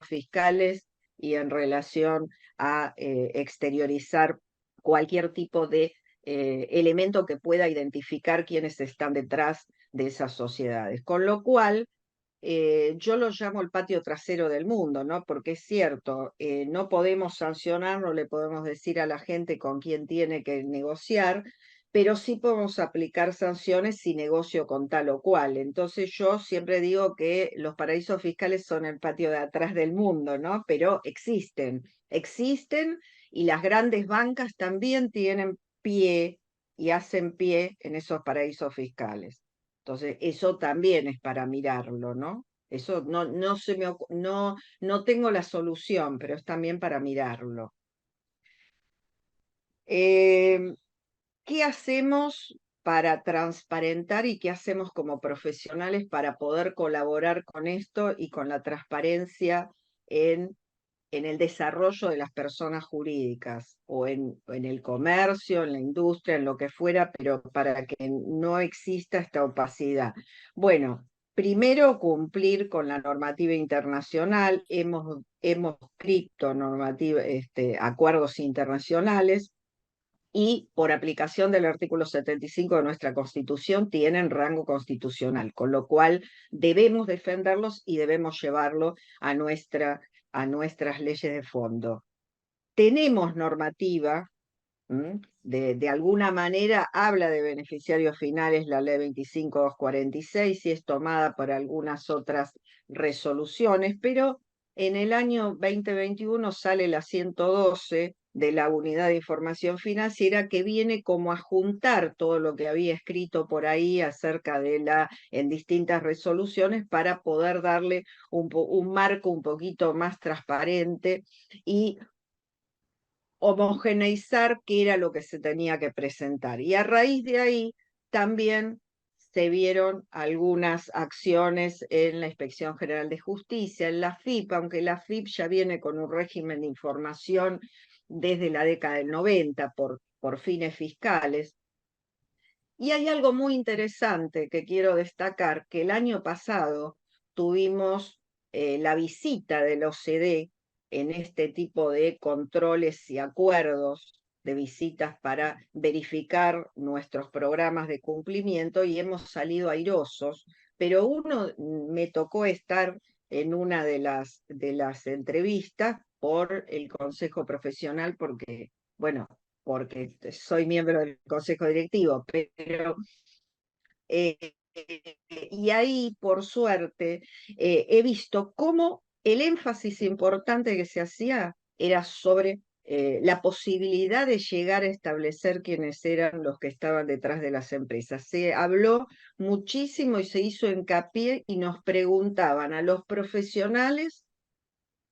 fiscales y en relación a exteriorizar cualquier tipo de elemento que pueda identificar quiénes están detrás de esas sociedades. Con lo cual, yo lo llamo el patio trasero del mundo, ¿no? Porque es cierto, no podemos sancionar, no le podemos decir a la gente con quién tiene que negociar, pero sí podemos aplicar sanciones si negocio con tal o cual. Entonces yo siempre digo que los paraísos fiscales son el patio de atrás del mundo, ¿no? Pero existen y las grandes bancas también tienen pie y hacen pie en esos paraísos fiscales. Entonces, eso también es para mirarlo, ¿no? Eso no tengo la solución, pero es también para mirarlo. Eh, ¿Qué hacemos para transparentar y qué hacemos como profesionales para poder colaborar con esto y con la transparencia en el desarrollo de las personas jurídicas o en el comercio, en la industria, en lo que fuera, pero para que no exista esta opacidad? Bueno, primero cumplir con la normativa internacional, hemos escrito acuerdos internacionales y por aplicación del artículo 75 de nuestra Constitución tienen rango constitucional, con lo cual debemos defenderlos y debemos llevarlo a nuestras leyes de fondo. Tenemos normativa, de alguna manera habla de beneficiarios finales la ley 25246 y es tomada por algunas otras resoluciones, pero en el año 2021 sale la 112 de la Unidad de Información Financiera, que viene como a juntar todo lo que había escrito por ahí acerca de en distintas resoluciones para poder darle un marco un poquito más transparente y homogeneizar qué era lo que se tenía que presentar. Y a raíz de ahí también se vieron algunas acciones en la Inspección General de Justicia, en la FIP, aunque la FIP ya viene con un régimen de información desde la década del 90 por fines fiscales. Y hay algo muy interesante que quiero destacar, que el año pasado tuvimos la visita de la OCDE en este tipo de controles y acuerdos de visitas para verificar nuestros programas de cumplimiento y hemos salido airosos, pero me tocó estar en una de las entrevistas por el Consejo Profesional porque soy miembro del Consejo Directivo, pero eh, y ahí, por suerte, he visto cómo el énfasis importante que se hacía era sobre la posibilidad de llegar a establecer quiénes eran los que estaban detrás de las empresas. Se habló muchísimo y se hizo hincapié y nos preguntaban a los profesionales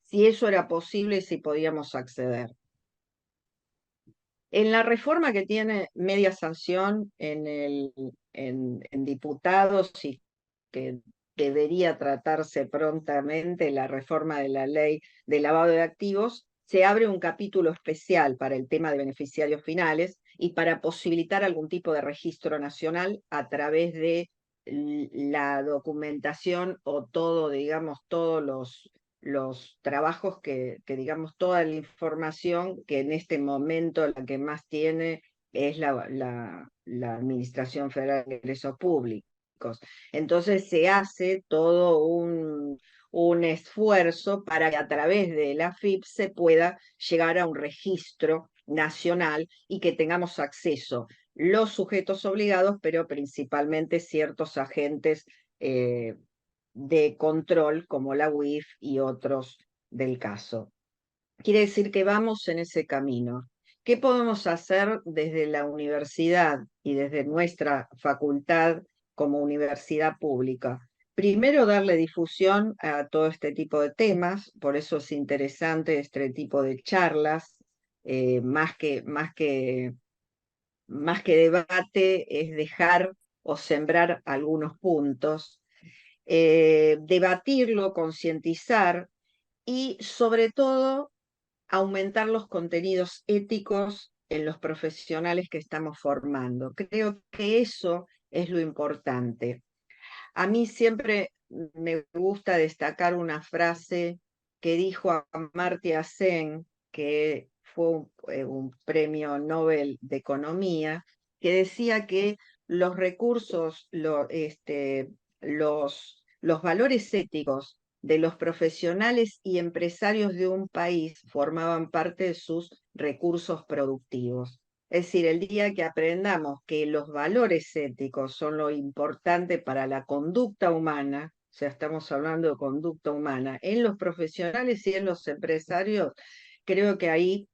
si eso era posible y si podíamos acceder. En la reforma que tiene media sanción en diputados y que debería tratarse prontamente, la reforma de la ley de lavado de activos, se abre un capítulo especial para el tema de beneficiarios finales y para posibilitar algún tipo de registro nacional a través de la documentación o todo, digamos, todos los trabajos digamos, toda la información que en este momento la que más tiene es la Administración Federal de Ingresos Públicos. Entonces se hace todo un esfuerzo para que a través de la FIP se pueda llegar a un registro nacional y que tengamos acceso los sujetos obligados, pero principalmente ciertos agentes de control como la UIF y otros del caso. Quiere decir que vamos en ese camino. ¿Qué podemos hacer desde la universidad y desde nuestra facultad como universidad pública? Primero, darle difusión a todo este tipo de temas, por eso es interesante este tipo de charlas, más que debate, es dejar o sembrar algunos puntos. Debatirlo, concientizar y sobre todo aumentar los contenidos éticos en los profesionales que estamos formando. Creo que eso es lo importante. A mí siempre me gusta destacar una frase que dijo Amartya Sen, que fue un premio Nobel de Economía, que decía que los recursos, los valores éticos de los profesionales y empresarios de un país formaban parte de sus recursos productivos. Es decir, el día que aprendamos que los valores éticos son lo importante para la conducta humana, o sea, estamos hablando de conducta humana, en los profesionales y en los empresarios, creo que ahí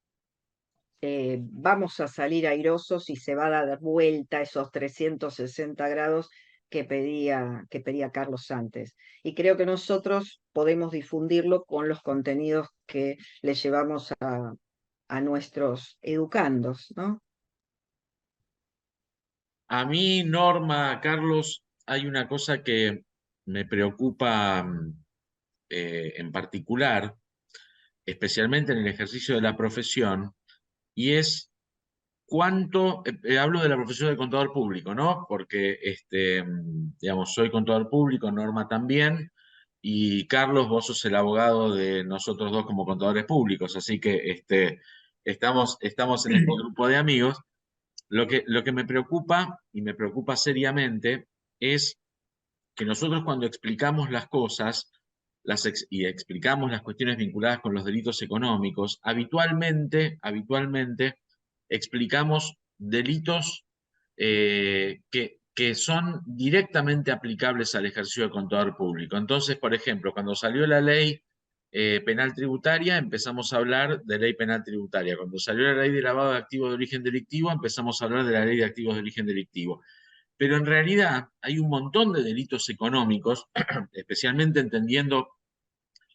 vamos a salir airosos y se va a dar vuelta esos 360 grados que pedía Carlos antes. Y creo que nosotros podemos difundirlo con los contenidos que le llevamos a nuestros educandos, ¿no? A mí, Norma, Carlos, hay una cosa que me preocupa en particular, especialmente en el ejercicio de la profesión, y es cuánto, hablo de la profesión de contador público, ¿no? Porque, digamos, soy contador público, Norma también, y Carlos, vos sos el abogado de nosotros dos como contadores públicos, así que estamos en este grupo de amigos. Lo que me preocupa, y me preocupa seriamente, es que nosotros cuando explicamos las cosas y explicamos las cuestiones vinculadas con los delitos económicos, habitualmente explicamos delitos que son directamente aplicables al ejercicio de contador público. Entonces, por ejemplo, cuando salió la ley penal tributaria, empezamos a hablar de ley penal tributaria. Cuando salió la ley de lavado de activos de origen delictivo, empezamos a hablar de la ley de activos de origen delictivo. Pero en realidad hay un montón de delitos económicos, especialmente entendiendo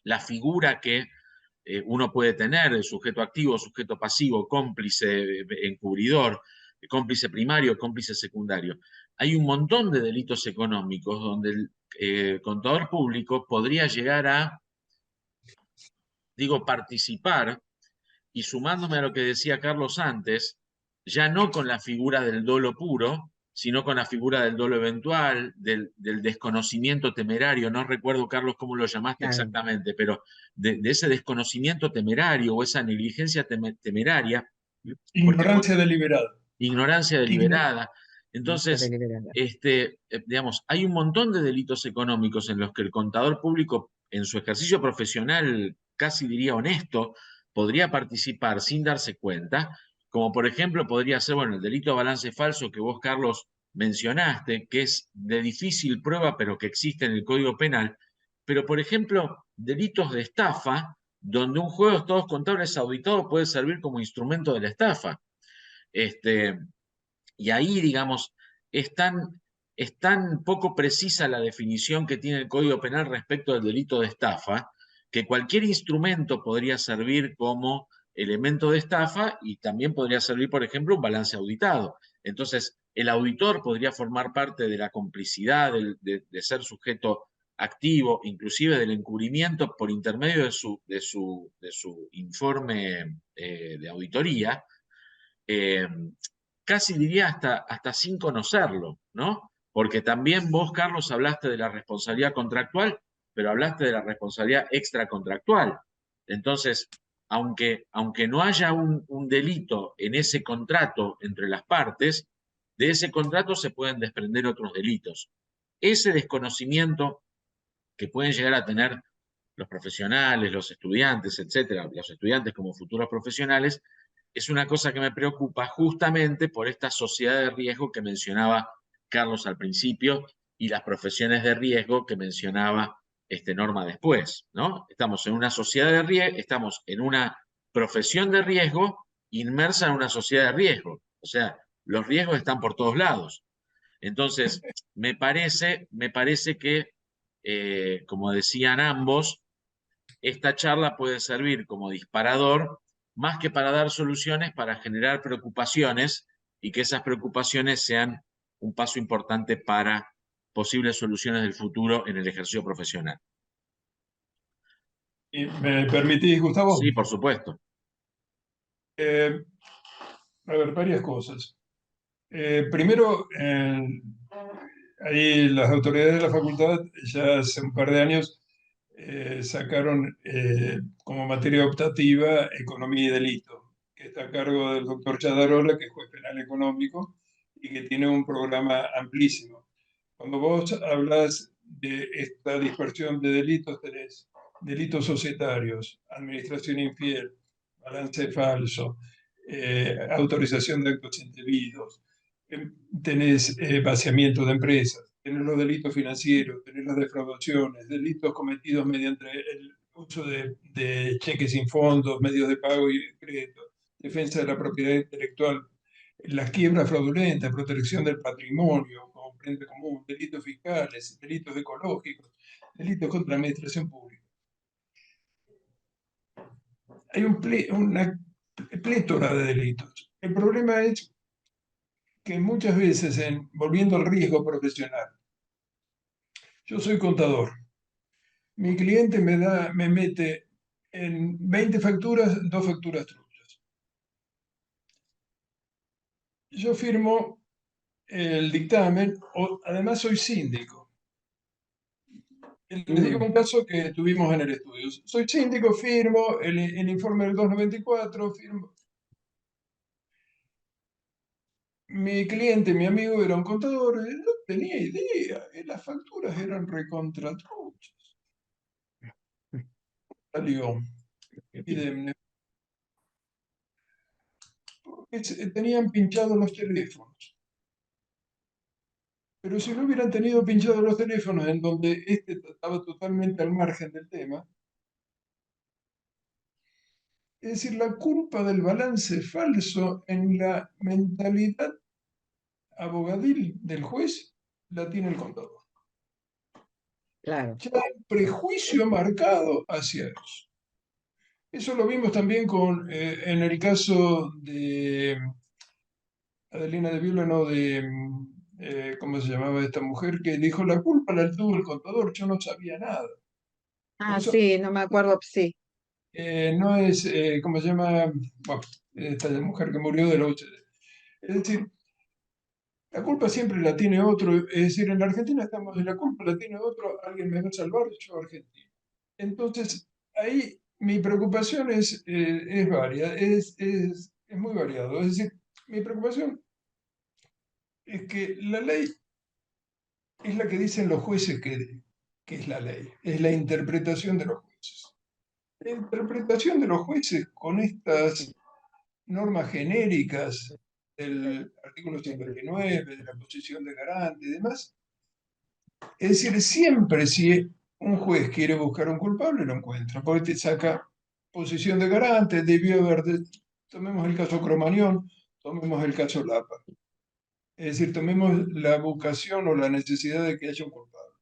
la figura que uno puede tener, el sujeto activo, sujeto pasivo, cómplice, encubridor, cómplice primario, cómplice secundario. Hay un montón de delitos económicos donde el contador público podría llegar a, digo, participar, y sumándome a lo que decía Carlos antes, ya no con la figura del dolo puro, sino con la figura del dolo eventual, del desconocimiento temerario. No recuerdo, Carlos, cómo lo llamaste Claro. exactamente, pero de ese desconocimiento temerario o esa negligencia temeraria, porque Ignorancia deliberada. ignorancia Igno- deliberada. Entonces, digamos, hay un montón de delitos económicos en los que el contador público, en su ejercicio profesional, casi diría honesto, podría participar sin darse cuenta, como por ejemplo podría ser, bueno, el delito de balance falso que vos, Carlos, mencionaste, que es de difícil prueba, pero que existe en el Código Penal, pero por ejemplo, delitos de estafa, donde un juego de estados contables auditado puede servir como instrumento de la estafa. Este, y ahí, digamos, es tan poco precisa la definición que tiene el Código Penal respecto del delito de estafa, que cualquier instrumento podría servir como elemento de estafa y también podría servir, por ejemplo, un balance auditado. Entonces, el auditor podría formar parte de la complicidad, de ser sujeto activo, inclusive del encubrimiento por intermedio de su informe de auditoría, eh, casi diría hasta sin conocerlo, ¿no? Porque también vos, Carlos, hablaste de la responsabilidad contractual, pero hablaste de la responsabilidad extracontractual. Entonces, aunque no haya un delito en ese contrato entre las partes, de ese contrato se pueden desprender otros delitos. Ese desconocimiento que pueden llegar a tener los profesionales, los estudiantes, etcétera, los estudiantes como futuros profesionales, es una cosa que me preocupa justamente por esta sociedad de riesgo que mencionaba Carlos al principio y las profesiones de riesgo que mencionaba Norma después, ¿no? Estamos en una sociedad de riesgo, estamos en una profesión de riesgo inmersa en una sociedad de riesgo. O sea, los riesgos están por todos lados. Entonces, me parece que, como decían ambos, esta charla puede servir como disparador, más que para dar soluciones, para generar preocupaciones y que esas preocupaciones sean un paso importante para posibles soluciones del futuro en el ejercicio profesional. ¿Y me permitís, Gustavo? Sí, por supuesto. Eh, a ver, varias cosas. Primero, ahí las autoridades de la facultad ya hace un par de años sacaron como materia optativa economía y delito, que está a cargo del doctor Chadarola, que es juez penal económico y que tiene un programa amplísimo. Cuando vos hablas de esta dispersión de delitos, tenés delitos societarios, administración infiel, balance falso, autorización de actos indebidos, tenés vaciamiento de empresas, tenés los delitos financieros, tenés las defraudaciones, delitos cometidos mediante el uso de cheques sin fondos, medios de pago y crédito, defensa de la propiedad intelectual, las quiebras fraudulentas, protección del patrimonio como frente común, delitos fiscales, delitos ecológicos, delitos contra la administración pública. Hay una plétora de delitos. El problema es que muchas veces, volviendo al riesgo profesional, yo soy contador, mi cliente me mete en 20 facturas, 2 facturas truchas. Yo firmo el dictamen, además soy síndico. Les digo un caso que tuvimos en el estudio. Soy síndico, firmo el informe del 294, firmo. Mi cliente, mi amigo, era un contador, no tenía idea, las facturas eran recontratruchas. Salió indemne. Tenían pinchados los teléfonos. Pero si no hubieran tenido pinchados los teléfonos, en donde este estaba totalmente al margen del tema, es decir, la culpa del balance falso en la mentalidad abogadil del juez la tiene el contador. Claro. Ya hay prejuicio marcado hacia eso. Eso lo vimos también en el caso de Adelina de Viola, no de, ¿cómo se llamaba esta mujer? Que dijo, la culpa la tuvo el contador, yo no sabía nada. Por Ah, eso, sí, no me acuerdo, sí. no es, ¿cómo se llama? Bueno, esta mujer que murió de la UCD. Es decir, la culpa siempre la tiene otro. Es decir, en la Argentina estamos en la culpa la tiene otro, alguien me va a salvar, yo argentino. Entonces, ahí mi preocupación es varia, es muy variado. Es decir, mi preocupación es que la ley es la que dicen los jueces que es la ley, es la interpretación de los jueces. La interpretación de los jueces con estas normas genéricas del artículo 59, de la posición de garante y demás, es decir, siempre si un juez quiere buscar un culpable, lo encuentra, porque te saca posición de garante, debió haber, tomemos el caso Cromañón, tomemos el caso Lapa. Es decir, tomemos la vocación o la necesidad de que haya un culpable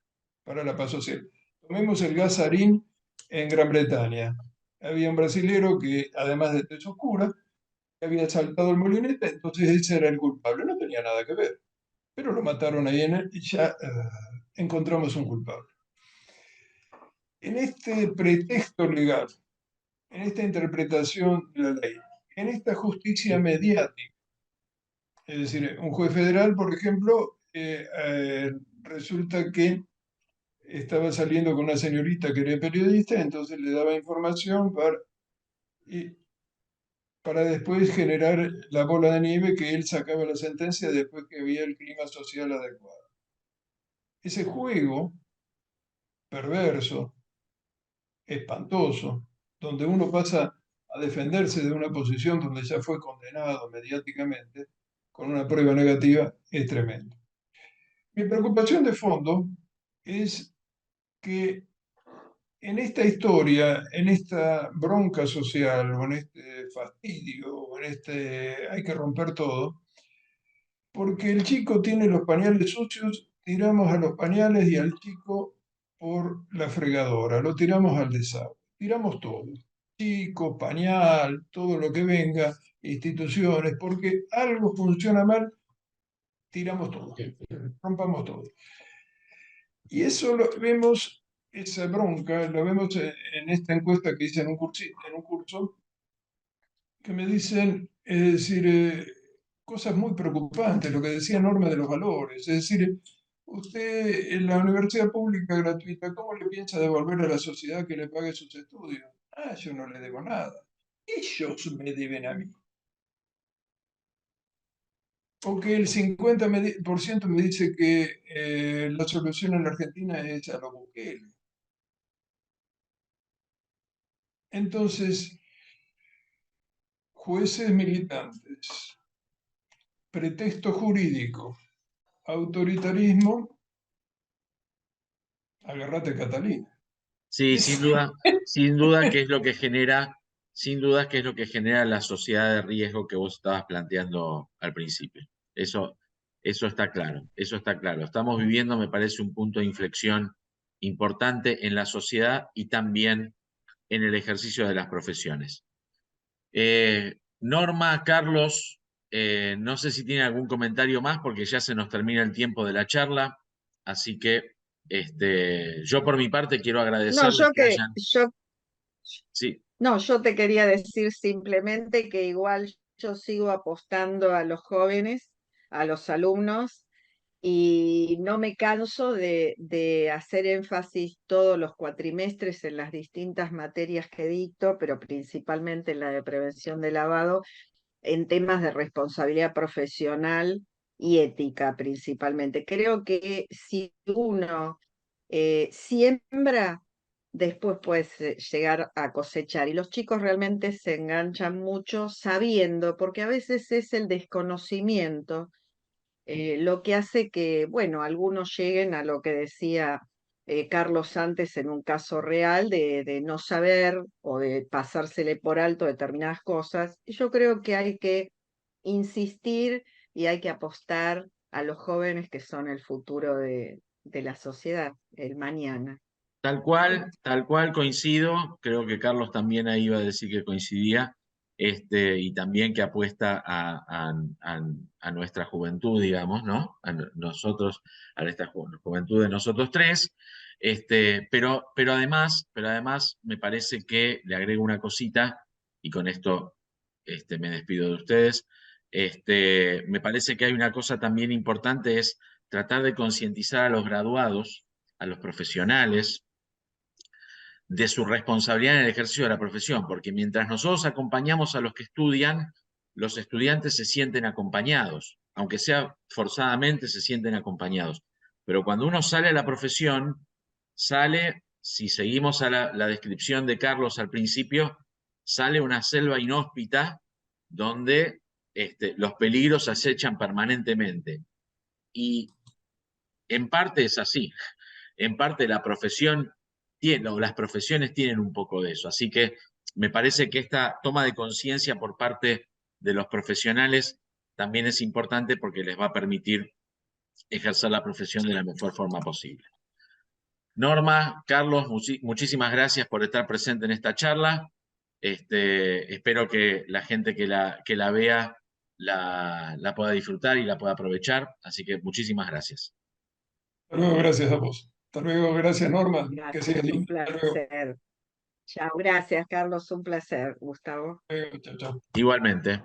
para la paz social. Tomemos el gas sarín en Gran Bretaña. Había un brasilero que, además de tez oscura, había saltado el molinete, entonces ese era el culpable. No tenía nada que ver, pero lo mataron ahí y ya encontramos un culpable. En este pretexto legal, en esta interpretación de la ley, en esta justicia mediática, es decir, un juez federal, por ejemplo, resulta que estaba saliendo con una señorita que era periodista, entonces le daba información para después generar la bola de nieve que él sacaba la sentencia después que había el clima social adecuado. Ese juego perverso, espantoso, donde uno pasa a defenderse de una posición donde ya fue condenado mediáticamente con una prueba negativa, es tremendo. Mi preocupación de fondo es que en esta historia, en esta bronca social, o en este fastidio, o en este hay que romper todo, porque el chico tiene los pañales sucios, tiramos a los pañales y al chico por la fregadora, lo tiramos al desagüe, tiramos todo, chico, pañal, todo lo que venga, instituciones, porque algo funciona mal, tiramos todo, rompamos todo. Y eso lo vemos, esa bronca, lo vemos en esta encuesta que hice en un curso, que me dicen, es decir, cosas muy preocupantes, lo que decía Norma de los valores, es decir, usted en la universidad pública gratuita, ¿cómo le piensa devolver a la sociedad que le pague sus estudios? Ah, yo no le debo nada. Ellos me deben a mí. Ok, el 50% me dice que la solución en la Argentina es a los Bukele. Entonces, jueces militantes, pretexto jurídico, autoritarismo, agarrate Catalina. Sí, sin duda que es lo que genera, sin duda que es lo que genera la sociedad de riesgo que vos estabas planteando al principio. Eso está claro, eso está claro. Estamos viviendo, me parece, un punto de inflexión importante en la sociedad y también en el ejercicio de las profesiones. Norma, Carlos, no sé si tiene algún comentario más porque ya se nos termina el tiempo de la charla, así que yo por mi parte quiero No, agradecerles que hayan... Sí, no, yo te quería decir simplemente que igual yo sigo apostando a los jóvenes, a los alumnos, y no me canso de hacer énfasis todos los cuatrimestres en las distintas materias que dicto, pero principalmente en la de prevención de lavado, en temas de responsabilidad profesional y ética principalmente. Creo que si uno siembra, después puedes llegar a cosechar. Y los chicos realmente se enganchan mucho sabiendo, porque a veces es el desconocimiento lo que hace que, bueno, algunos lleguen a lo que decía Carlos antes en un caso real de no saber o de pasársele por alto determinadas cosas. Y yo creo que hay que insistir y hay que apostar a los jóvenes que son el futuro de la sociedad, el mañana. tal cual coincido. Creo que Carlos también ahí iba a decir que coincidía, y también que apuesta a nuestra juventud, digamos, ¿no? Nosotros, a esta juventud de nosotros tres. Pero además me parece que le agrego una cosita, y con esto me despido de ustedes. Me parece que hay una cosa también importante, es tratar de concientizar a los graduados, a los profesionales, de su responsabilidad en el ejercicio de la profesión, porque mientras nosotros acompañamos a los que estudian, los estudiantes se sienten acompañados, aunque sea forzadamente se sienten acompañados. Pero cuando uno sale a la profesión, sale, si seguimos a la descripción de Carlos al principio, sale una selva inhóspita donde los peligros acechan permanentemente. Y en parte es así, en parte la profesión tiene, o las profesiones tienen un poco de eso. Así que me parece que esta toma de conciencia por parte de los profesionales también es importante porque les va a permitir ejercer la profesión de la mejor forma posible. Norma, Carlos, muchísimas gracias por estar presente en esta charla. Espero que la gente que la vea la pueda disfrutar y la pueda aprovechar. Así que muchísimas gracias. Hasta luego, gracias a vos. Hasta luego, gracias Norma, que sigas Gracias, un lindo. Hasta luego. placer. Chao, gracias, Carlos, un placer, Gustavo. Chao, chao. Igualmente.